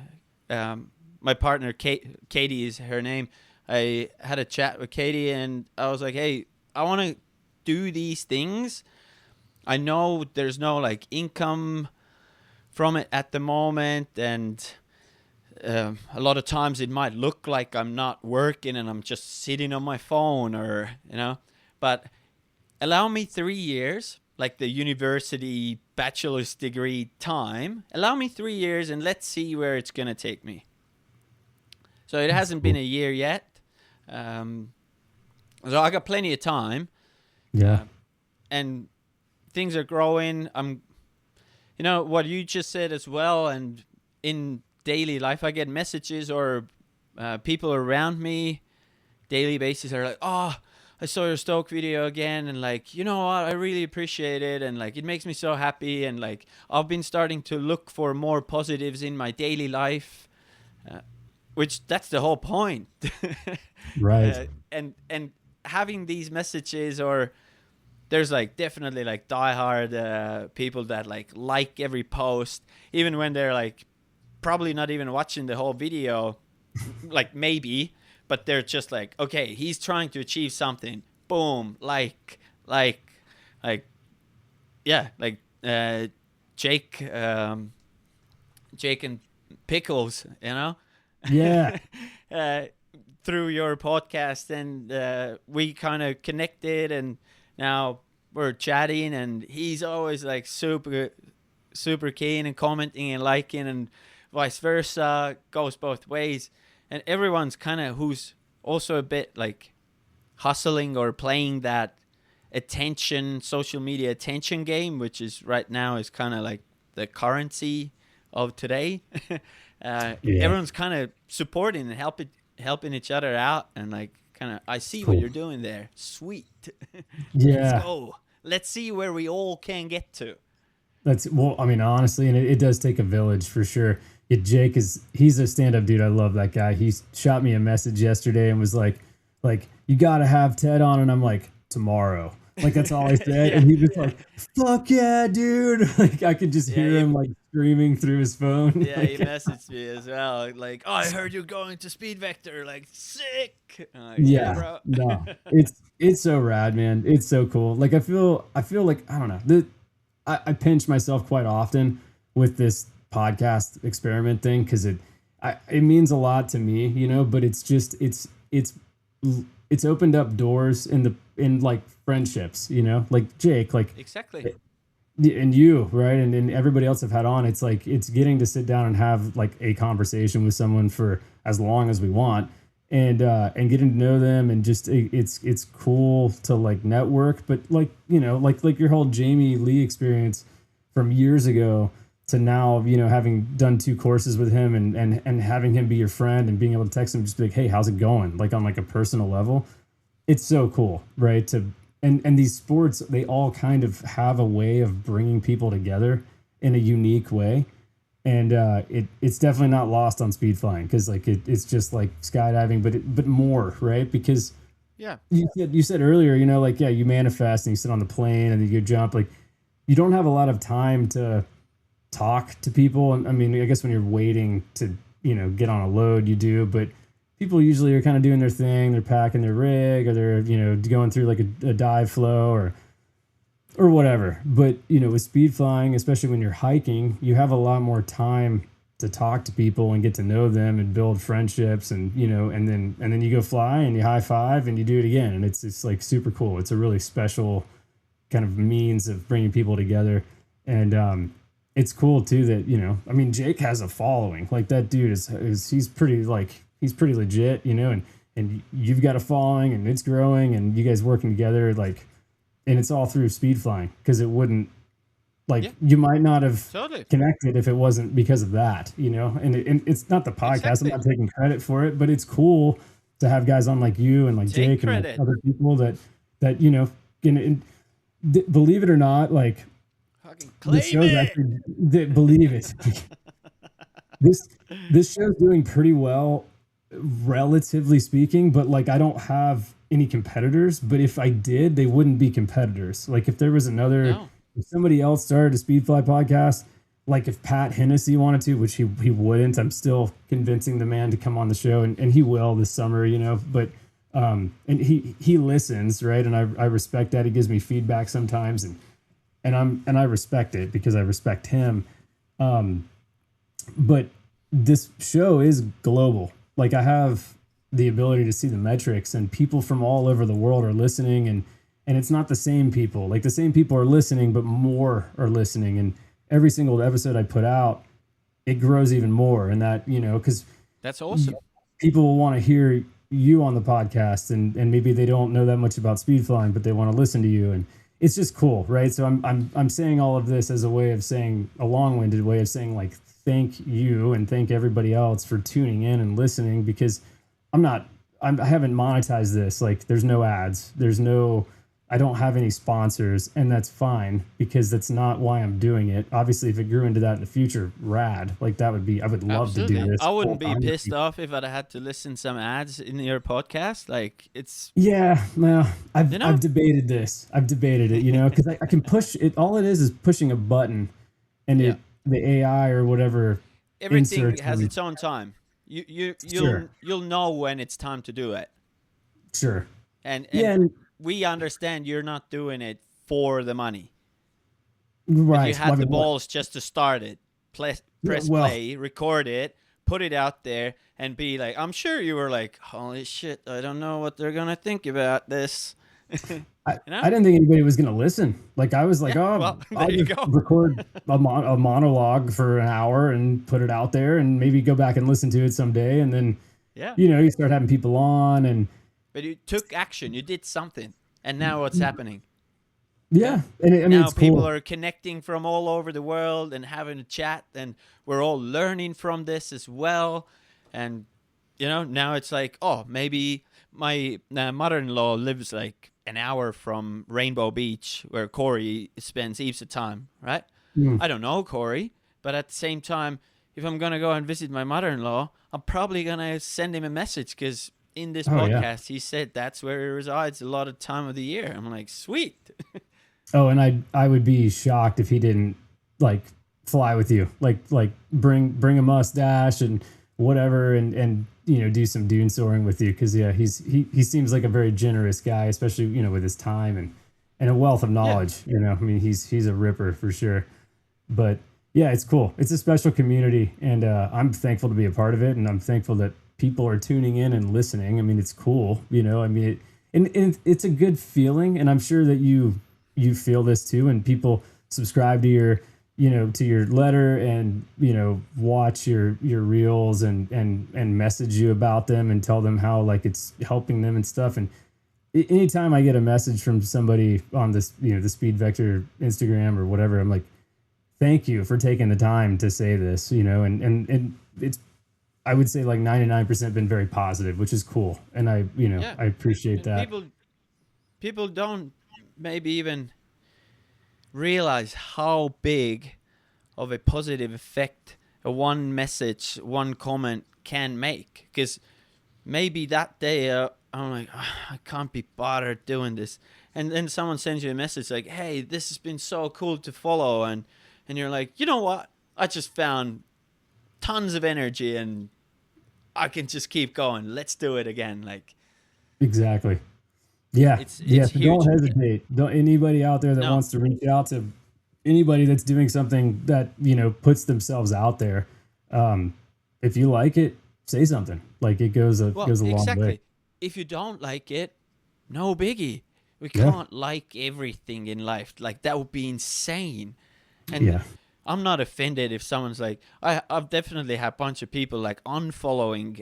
my partner, Katie is her name. I had a chat with Katie, and I was like, hey, I want to do these things. I know there's no like income from it at the moment, and a lot of times it might look like I'm not working and I'm just sitting on my phone, or but allow me 3 years, like the university bachelor's degree time. Allow me 3 years and let's see where it's going to take me. So it hasn't been a year yet. So I got plenty of time. Yeah. And things are growing. What you just said as well. And in daily life, I get messages or people around me daily basis are like, oh, I saw your Stoke video again, and like, you know what, I really appreciate it, and like, it makes me so happy, and like, I've been starting to look for more positives in my daily life, which that's the whole point. Right. And having these messages, or there's like definitely like diehard people that like every post, even when they're like probably not even watching the whole video, like maybe. But they're just like, okay, he's trying to achieve something. Boom, like Jake and Pickles, Yeah. Through your podcast, and we kind of connected, and now we're chatting, and he's always like super keen and commenting and liking, and vice versa, goes both ways. And everyone's kind of who's also a bit like hustling or playing that social media attention game, which is right now is kind of like the currency of today. Everyone's kind of supporting and helping each other out, and like kind of, I see what you're doing there. Sweet. Yeah. Let's go. Let's see where we all can get to. Honestly, and it does take a village for sure. Jake he's a stand-up dude. I love that guy. He shot me a message yesterday and was like, you got to have Ted on. And I'm like, tomorrow. Like, that's all I said. And he was like, fuck yeah, dude. Like, I could just hear him like screaming through his phone. Yeah, he messaged me as well. Like, oh, I heard you're going to Speed Vector. Like, sick. Yeah, bro. No, it's so rad, man. It's so cool. Like, I feel like, I don't know. I pinch myself quite often with this podcast experiment thing, because it means a lot to me, but it's just it's opened up doors in like friendships, like Jake, like exactly, and you, right, and everybody else I've had on. It's like it's getting to sit down and have like a conversation with someone for as long as we want, and getting to know them, and just it's cool to like network, but like like your whole Jamie Lee experience from years ago to now, having done 2 courses with him, and having him be your friend, and being able to text him, just be like, hey, how's it going? Like on like a personal level. It's so cool, right? And these sports, they all kind of have a way of bringing people together in a unique way. And it's definitely not lost on speed flying, because like it's just like skydiving, but more, right? Because you said earlier, you manifest and you sit on the plane and then you jump. Like, you don't have a lot of time to talk to people. I mean, I guess when you're waiting to, get on a load, you do, but people usually are kind of doing their thing. They're packing their rig, or they're, going through like a dive flow or whatever. But, with speed flying, especially when you're hiking, you have a lot more time to talk to people and get to know them and build friendships, and, and then you go fly and you high five and you do it again. And it's like super cool. It's a really special kind of means of bringing people together. And it's cool too that, you know, I mean, Jake has a following. Like that dude he's pretty legit, you know, and you've got a following and it's growing and you guys working together, like, and it's all through speed flying, because it wouldn't, like, you might not have connected if it wasn't because of that, you know. And it's not the podcast. I'm not taking credit for it, but it's cool to have guys on like you and like Jake and like other people that you know, believe it or not, like the show's actually believe it. This show's doing pretty well, relatively speaking, but like I don't have any competitors, but if I did, they wouldn't be competitors. Like if there was if somebody else started a Speedfly podcast, like if Pat Hennessy wanted to, which he wouldn't, I'm still convincing the man to come on the show, and he will this summer, you know, but and he listens, right? And I respect that. He gives me feedback sometimes, and I respect it because I respect him. But this show is global. Like I have the ability to see the metrics, and people from all over the world are listening, and it's not the same people. Like the same people are listening, but more are listening. And every single episode I put out, it grows even more. And that, you know, because that's awesome. People will want to hear you on the podcast, and maybe they don't know that much about speed flying, but they want to listen to you. And it's just cool, right? So I'm saying all of this as a way of saying, a long-winded way of saying, like, thank you and thank everybody else for tuning in and listening, because I haven't monetized this. Like there's no ads, I don't have any sponsors, and that's fine because that's not why I'm doing it. Obviously, if it grew into that in the future, rad. Like I would love to do this. I wouldn't be pissed off if I'd had to listen some ads in your podcast. Like it's I've debated this. I've debated it, you know, because I can push it. All it is pushing a button, and the AI or whatever. Everything has its own time. You'll know when it's time to do it. Sure. And we understand you're not doing it for the money. Right. But you had the balls just to start it. Press play, record it, put it out there, and be like, I'm sure you were like, holy shit, I don't know what they're going to think about this. I didn't think anybody was going to listen. Like I was like, I'll just record a monologue for an hour and put it out there and maybe go back and listen to it someday. And then, you know, you start having people on but you took action. You did something. And now what's happening? Yeah. And now it's people cool. are connecting from all over the world and having a chat. And we're all learning from this as well. And, you know, now it's like, oh, maybe my mother-in-law lives like an hour from Rainbow Beach where Corey spends heaps of time, right? I don't know Corey. But at the same time, if I'm going to go and visit my mother-in-law, I'm probably going to send him a message because in this podcast, he said that's where he resides a lot of time of the year. I'm like, sweet. And I would be shocked if he didn't like fly with you, like bring a mustache and whatever, and you know, do some dune soaring with you. Cause he seems like a very generous guy, especially, you know, with his time and a wealth of knowledge, you know, I mean, he's a ripper for sure, but yeah, it's cool. It's a special community, and I'm thankful to be a part of it. And I'm thankful that people are tuning in and listening. I mean, it's cool, you know, I mean, and it's a good feeling. And I'm sure that you feel this too. And people subscribe to your, you know, to your letter and, you know, watch your reels and message you about them and tell them how like it's helping them and stuff. And anytime I get a message from somebody on this, you know, the Speed Vector Instagram or whatever, I'm like, thank you for taking the time to say this, you know, and it's, I would say like 99% been very positive, which is cool. And I appreciate that. People don't maybe even realize how big of a positive effect a one message, one comment can make. Because maybe that day I'm like, I can't be bothered doing this. And then someone sends you a message like, hey, this has been so cool to follow. And you're like, you know what? I just found tons of energy and I can just keep going. Let's do it again. Like, exactly. Yeah. It's so don't hesitate. Don't anybody out there that wants to reach out to anybody that's doing something that, you know, puts themselves out there. If you like it, say something. Like it goes a long way. If you don't like it, no biggie. We Yeah. can't like everything in life. Like, that would be insane. And I'm not offended if someone's like, I've definitely had a bunch of people like unfollowing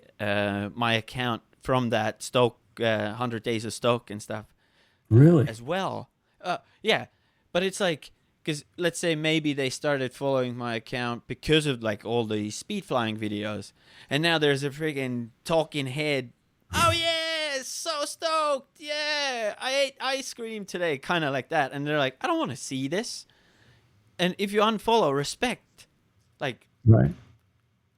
my account from that Stoke 100 Days of Stoke and stuff. Really? As well. Yeah, but it's like, because let's say maybe they started following my account because of like all the speed flying videos, and now there's a freaking talking head. Oh yeah, so stoked! Yeah, I ate ice cream today, kind of like that, and they're like, I don't want to see this. And if you unfollow, respect. Like, right.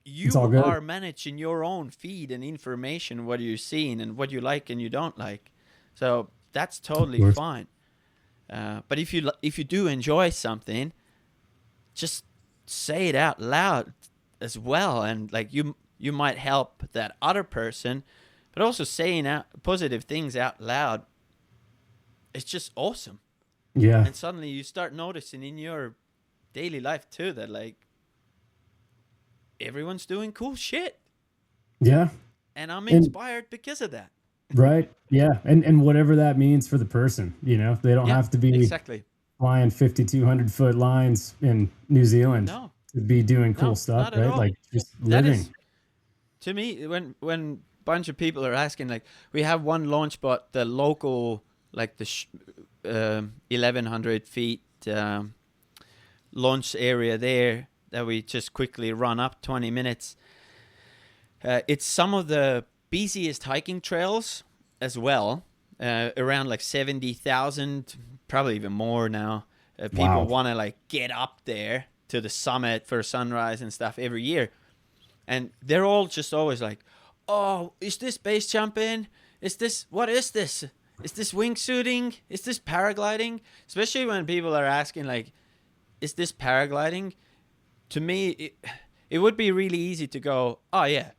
you all good. are managing your own feed and information, what you're seeing and what you like and you don't like. So that's totally fine. But if you do enjoy something, just say it out loud as well, and like you might help that other person. But also saying out positive things out loud, it's just awesome. Yeah. And suddenly you start noticing in your daily life too that like everyone's doing cool shit. Yeah. And I'm inspired because of that. Right. Yeah. And whatever that means for the person, you know, they don't have to be exactly flying 5,200 foot lines in New Zealand to be doing cool stuff, right? Like just living. To me, when bunch of people are asking, like, we have one launch spot, the local, like the 1,100 feet launch area there that we just quickly run up 20 minutes. It's some of the busiest hiking trails as well, around like 70,000, probably even more now. People want to like get up there to the summit for sunrise and stuff every year. And they're all just always like, oh, is this base jumping? What is this? Is this wingsuiting? Is this paragliding? Especially when people are asking like, is this paragliding? To me, it would be really easy to go, oh yeah.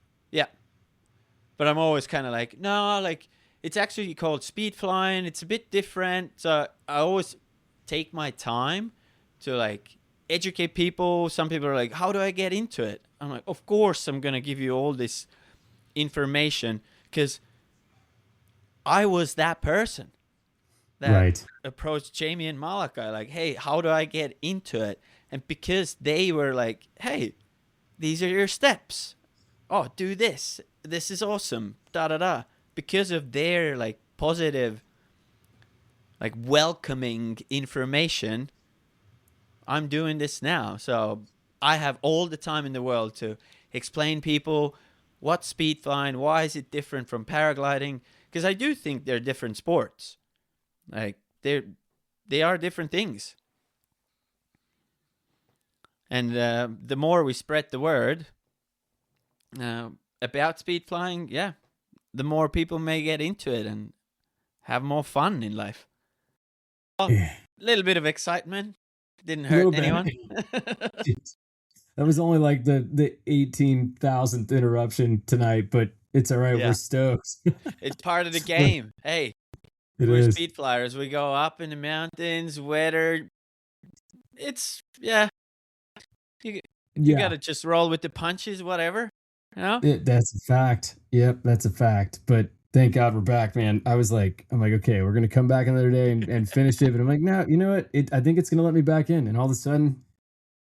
But I'm always kind of like, no, like it's actually called speed flying. It's a bit different. So I always take my time to like educate people. Some people are like, how do I get into it? I'm like, of course I'm going to give you all this information, because I was that person that approached Jamie and Malachi like, hey, how do I get into it? And because they were like, hey, these are your steps. Oh, do this. This is awesome. Da. Because of their like positive, like welcoming information, I'm doing this now. So I have all the time in the world to explain people what's speed flying, why is it different from paragliding, because I do think they're different sports. Like they are different things. And the more we spread the word about speed flying, the more people may get into it and have more fun in life. A little bit of excitement didn't hurt anyone. That was only like the 18,000th interruption tonight, but it's all right. We're stoked. It's part of the game. Hey, we're speed flyers. We go up in the mountains, weather. It's you got to just roll with the punches, whatever. You know? That's a fact. Yep, that's a fact. But thank God we're back, man. I'm like, okay, we're gonna come back another day and finish it. But I'm like, no, you know what? I think it's gonna let me back in. And all of a sudden,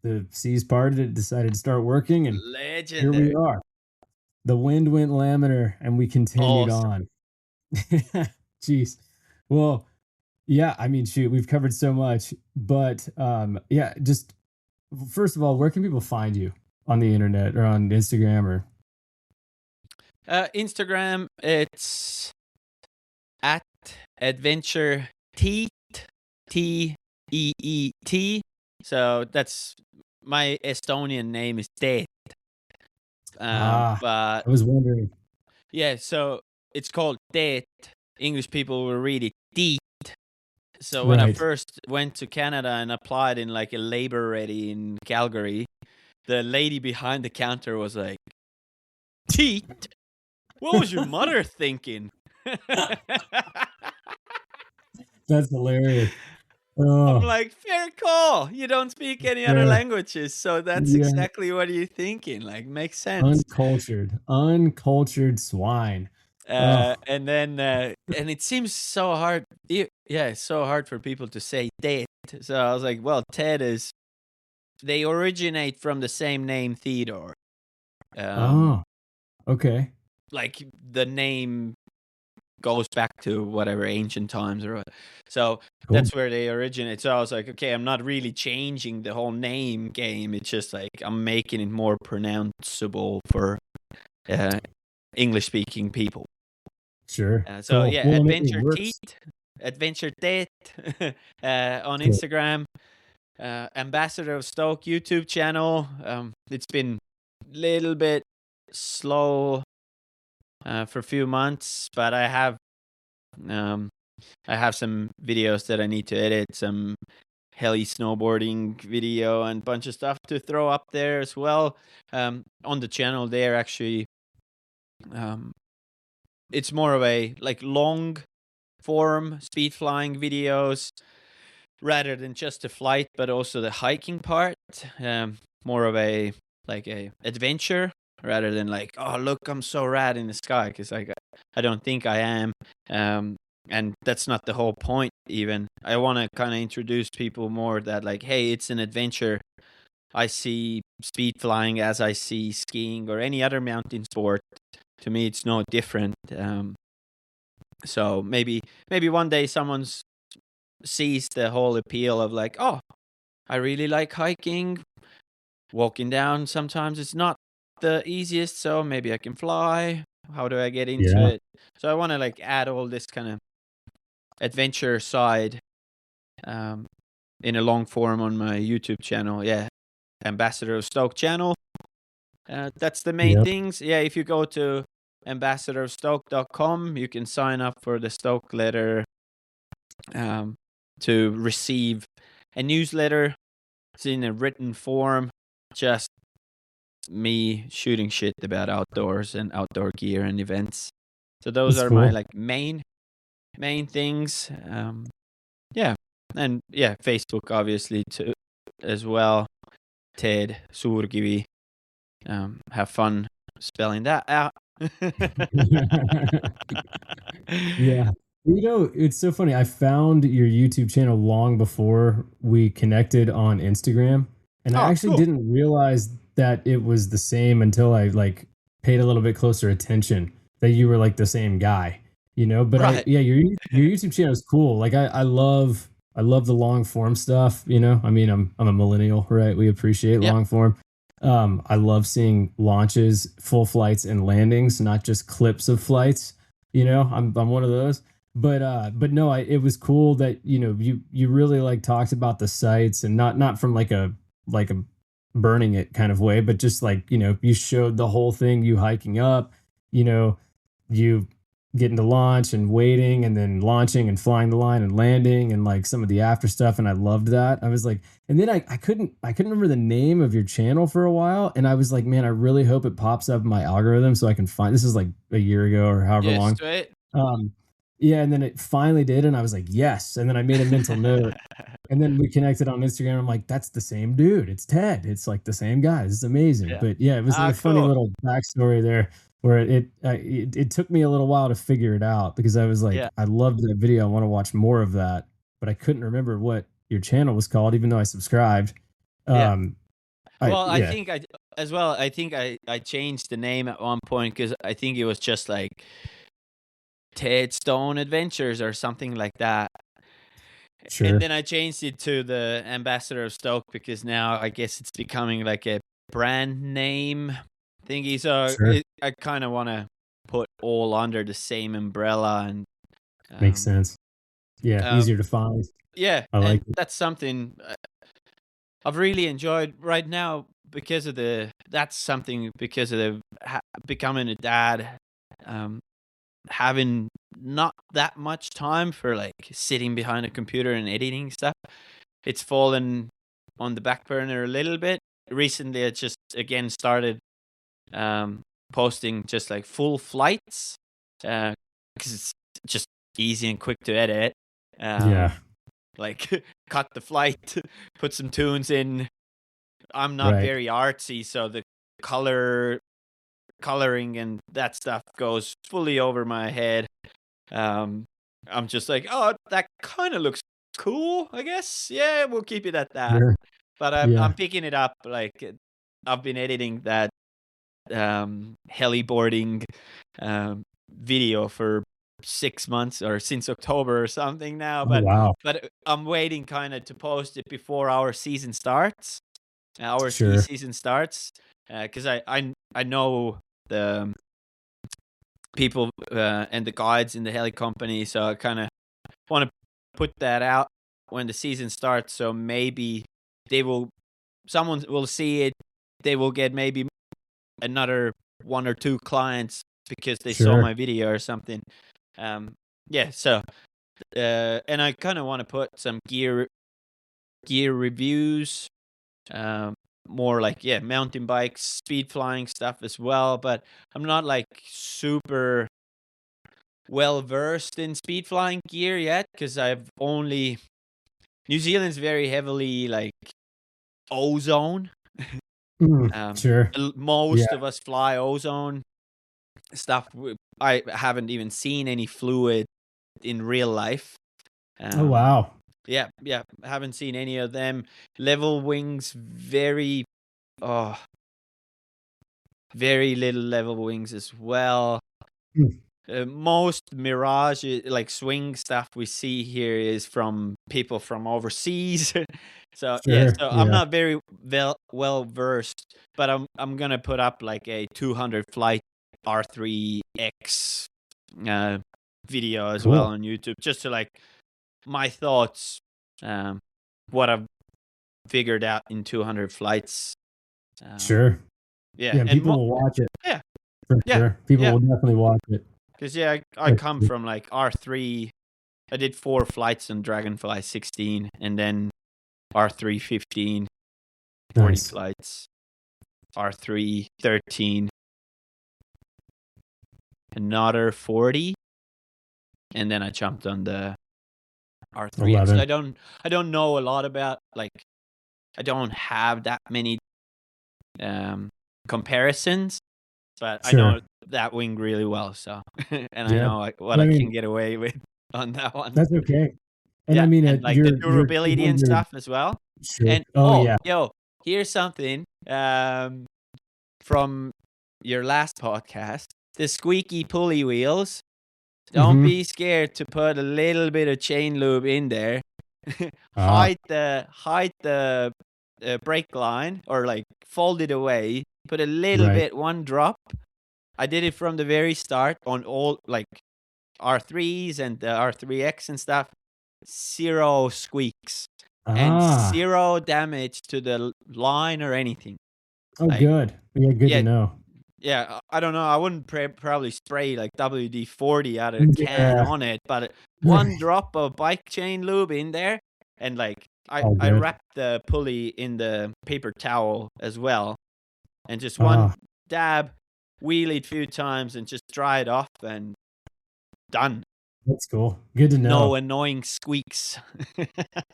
the seas parted. It decided to start working, and here we are. The wind went laminar, and we continued on. Jeez. Well, yeah. I mean, shoot, we've covered so much, but just first of all, where can people find you on the internet or on Instagram or? Instagram, it's at adventure teet, Teet. So that's my Estonian name is Teet. But I was wondering. Yeah, so it's called Teet. English people will read it Teet. So when I first went to Canada and applied in like a labor ready in Calgary, the lady behind the counter was like, Teet? What was your mother thinking? That's hilarious. I'm like, fair call. You don't speak any other languages, so that's exactly what you're thinking. Like, makes sense. Uncultured swine. And then, and it seems so hard. Yeah, it's so hard for people to say Ted. So I was like, well, Ted is, they originate from the same name Theodore. Oh, okay. Like the name goes back to whatever ancient times or what. So Cool. that's where they originate. So I was like, okay, I'm not really changing the whole name game. It's just like I'm making it more pronounceable for English speaking people. Sure. So Cool. yeah, Well, and it Adventure works. Teeth, Adventure Tate on Cool. Instagram, Ambassador of Stoke YouTube channel. It's been a little bit slow for a few months, but um, I have some videos that I need to edit, some heli snowboarding video and bunch of stuff to throw up there as well. On the channel there, actually, um, it's more of a like long form speed flying videos rather than just the flight, but also the hiking part. More of a like a adventure rather than like, oh look, I'm so rad in the sky, because like I don't think I am. And that's not the whole point. Even I want to kind of introduce people more that like, hey, it's an adventure. I see speed flying as I see skiing or any other mountain sport. To me, it's no different. So maybe one day someone sees the whole appeal of like, oh, I really like hiking. Walking down sometimes it's not the easiest, so maybe I can fly. How do I get into Yeah. it? So I want to like add all this kind of adventure side um, in a long form on my YouTube channel. Yeah, Ambassador of Stoke channel. That's the main Yep. things. Yeah, if you go to ambassadorofstoke.com, you can sign up for the Stoke letter um, to receive a newsletter. It's in a written form, just me shooting shit about outdoors and outdoor gear and events. So those That's are my cool. like main things. Yeah, and yeah, Facebook obviously too as well. Ted Suurkivi. Have fun spelling that out. Yeah. You know, it's so funny. I found your YouTube channel long before we connected on Instagram, and I Oh, actually cool. didn't realize that it was the same until I like paid a little bit closer attention that you were like the same guy, you know? But I Right. yeah, your YouTube channel is cool. Like I love the long form stuff, you know? I mean, I'm a millennial, right? We appreciate Yep. long form. I love seeing launches, full flights and landings, not just clips of flights. You know, I'm one of those. But no, it was cool that you know you really like talked about the sites and not from like a burning it kind of way, but just like you know you showed the whole thing, you hiking up, you know, you getting to launch and waiting and then launching and flying the line and landing and like some of the after stuff, and I loved that. I was like, and then I couldn't remember the name of your channel for a while, and I was like, man, I really hope it pops up in my algorithm so I can find. This is like a year ago or however Yes, long. right. um, yeah, and then it finally did, and I was like, "Yes." And then I made a mental note, and then we connected on Instagram. I'm like, "That's the same dude. It's Ted. It's like the same guy. This is amazing." Yeah. But yeah, it was like Ah, a funny cool. little backstory there, where it took me a little while to figure it out because I was like, Yeah. "I loved that video. I want to watch more of that," but I couldn't remember what your channel was called, even though I subscribed. Yeah. Um, I Well, I yeah, think I as well. I think I changed the name at one point because I think it was just like Ted Stone Adventures or something like that. And sure, then I changed it to the Ambassador of Stoke because now I guess it's becoming like a brand name thingy. So sure, I kind of want to put all under the same umbrella. And makes um, sense. Yeah, um, easier to find. yeah, I like and it. that's something I've really enjoyed right now because of that's something because of becoming a dad. Um, Having not that much time for like sitting behind a computer and editing stuff. It's fallen on the back burner a little bit. Recently, I just again started posting just like full flights because it's just easy and quick to edit. Yeah, Like cut the flight, put some tunes in. I'm not right. very artsy, so the coloring and that stuff goes fully over my head. Um, I'm just like, oh, that kind of looks cool, I guess. Yeah, we'll keep it at that. Sure. But Yeah. I'm picking it up. Like, I've been editing that heliboarding video for 6 months or since October or something now. Oh, wow. But I'm waiting kind of to post it before our season starts. Our ski Sure. season starts, because I know the people and the guides in the heli company, so I kind of want to put that out when the season starts. So maybe someone will see it. They will get maybe another 1 or 2 clients because they saw Sure. my video or something. Yeah. So and I kind of want to put some gear reviews. More like mountain bikes, speed flying stuff as well, but I'm not like super well versed in speed flying gear yet, because New Zealand's very heavily like ozone. Sure. Most Yeah. of us fly ozone stuff. I haven't even seen any fluid in real life. Oh, wow. Yeah, haven't seen any of them. Level wings, very little level wings as well. Hmm. Most Mirage, like swing stuff we see here, is from people from overseas. So Sure. so I'm Yeah. not very well versed, but I'm gonna put up like a 200 flight R3X video as well Cool. on YouTube, just to like my thoughts, what I've figured out in 200 flights. Sure. Yeah, Yeah. and People will watch it yeah, for sure. People yeah. will definitely watch it. Because I That's come cool. from like R3. I did 4 flights on Dragonfly 16, and then R3 15, 40 Nice. flights, R3 13, another 40, and then I jumped on the R3X. 11. I don't know a lot about, like, I don't have that many comparisons, but I know Sure. that wing really well. So, and I Yeah. know what But I I mean, can get away with on that one. that's okay. And I Yeah, mean, and like the your durability and 200. stuff as well. Sure. And Oh, yeah. here's something from your last podcast. The squeaky pulley wheels. Don't Mm-hmm. be scared to put a little bit of chain lube in there. Ah, hide the brake line, or like fold it away. Put a little right. bit, one drop. I did it from the very start on all like R3s and the R3X and stuff. 0 squeaks and Ah. 0 damage to the line or anything. Oh, Like, good. Yeah, good to yeah, know. I don't know. I wouldn't probably spray like WD-40 out of a can Yeah. on it, but one drop of bike chain lube in there, and like All I good. wrapped the pulley in the paper towel as well, and just one Ah, dab, wheel it a few times, and just dry it off, and done. that's cool. Good to No know. annoying squeaks.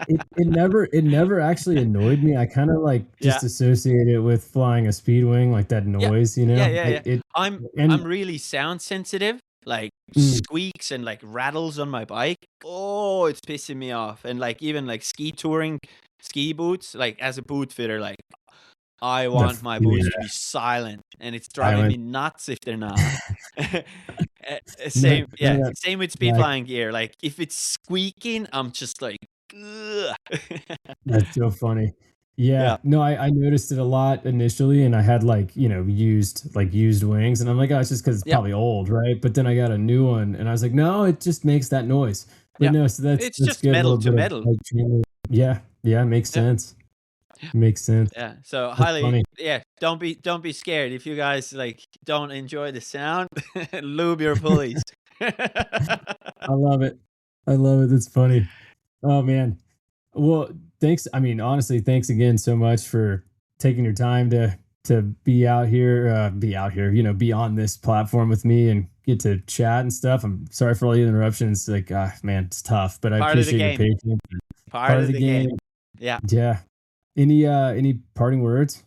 It never actually annoyed me. I kind of like Yeah. just associate it with flying a speed wing, like that Yeah. noise, you know? Yeah. I'm And really sound sensitive. Like mm, squeaks and like rattles on my bike. Oh, it's pissing me off. And like even like ski touring ski boots, like as a boot fitter, like I want my boots to be silent, and it's driving me silent. nuts if they're not. No, Same, no, same with speed like, flying gear. Like if it's squeaking, I'm just like, ugh. that's so funny. Yeah, Yeah. no, I noticed it a lot initially, and I had like used wings, and I'm like, oh, it's just because it's Yeah. probably old, right? But then I got a new one, and I was like, no, it just makes that noise. But Yeah. no, so It's that's just good. A metal little to bit of metal. like, yeah, makes Yeah. sense. Makes sense. Yeah. So That's highly, funny. don't be scared if you guys like don't enjoy the sound. Lube your pulleys. I love it. I love it. That's funny. Oh man. Well, thanks. I mean, honestly, thanks again so much for taking your time to be out here, be on this platform with me and get to chat and stuff. I'm sorry for all the interruptions. Like, man, it's tough, but I Part of the appreciate your game. patience. Part Part of of the the game. game. Yeah. Yeah. Any parting words?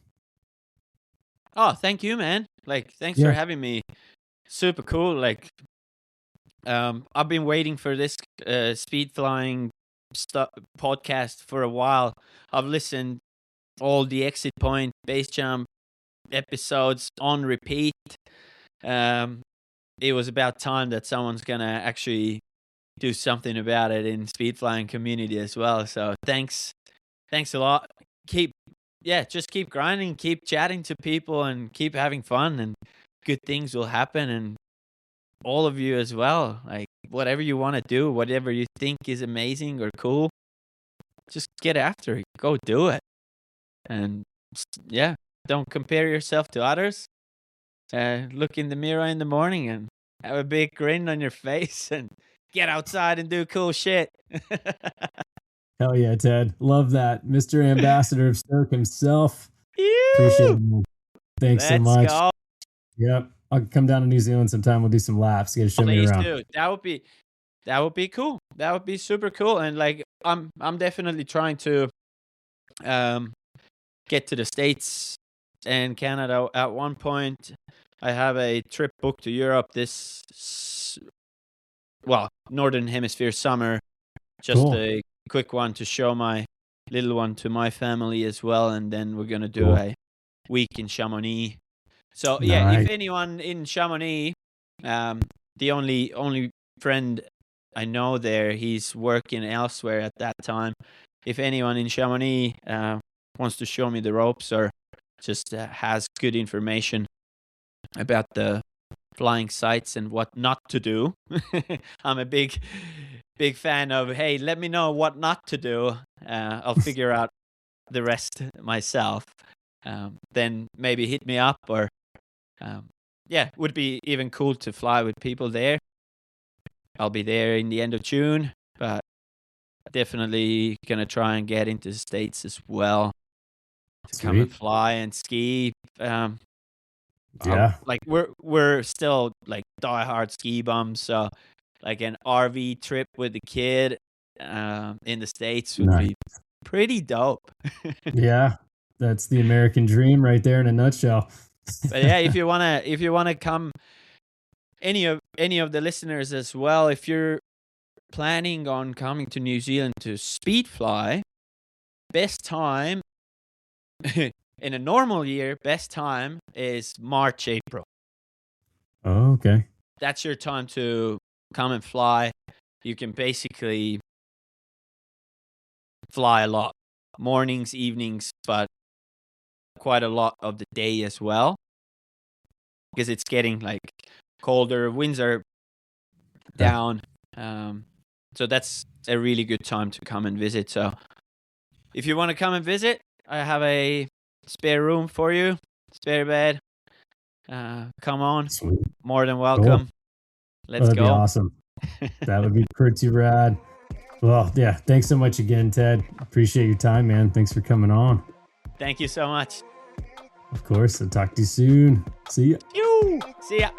Oh, thank you, man. Like, thanks for Yeah. having me. Super cool. Like, I've been waiting for this speed flying podcast for a while. I've listened all the Exit Point base jump episodes on repeat. It was about time that someone's gonna actually do something about it in speed flying community as well. So thanks a lot. Just keep grinding, keep chatting to people, and keep having fun, and good things will happen. And all of you as well, like whatever you want to do, whatever you think is amazing or cool, just get after it, go do it. And don't compare yourself to others. Look in the mirror in the morning and have a big grin on your face and get outside and do cool shit. Hell yeah, Ted. Love that. Mr. Ambassador of Stoke himself. Appreciate it. Thanks so much. Go. Yep. I'll come down to New Zealand sometime. We'll do some laps. You gotta show me around. Dude, that would be cool. That would be super cool. And like I'm definitely trying to get to the States and Canada at one point. I have a trip booked to Europe Northern Hemisphere summer. Just cool. A quick one to show my little one to my family as well. And then we're going to do a week in Chamonix. So nice. If anyone in Chamonix, the only friend I know there, he's working elsewhere at that time. If anyone in Chamonix wants to show me the ropes or just has good information about the flying sites and what not to do, I'm a big fan of, hey, let me know what not to do. I'll figure out the rest myself. Then maybe hit me up or would be even cool to fly with people there. I'll be there in the end of June, but definitely gonna try and get into the States as well to come and fly and ski. Like we're still like diehard ski bums, so like an RV trip with the kid in the States would be pretty dope. Yeah, that's the American dream right there in a nutshell. But yeah, if you wanna come, any of the listeners as well, if you're planning on coming to New Zealand to speed fly, best time in a normal year, best time is March, April. Oh, okay. That's your time to come and fly. You can basically fly a lot, mornings, evenings, but quite a lot of the day as well, because it's getting like colder, winds are down. So that's a really good time to come and visit. So if you want to come and visit, I have a spare room for you, spare bed. Come on. Sweet. More than welcome. Cool. Let's go. That'd be awesome. That would be pretty rad. Well, yeah. Thanks so much again, Ted. Appreciate your time, man. Thanks for coming on. Thank you so much. Of course. I'll talk to you soon. See ya. See ya.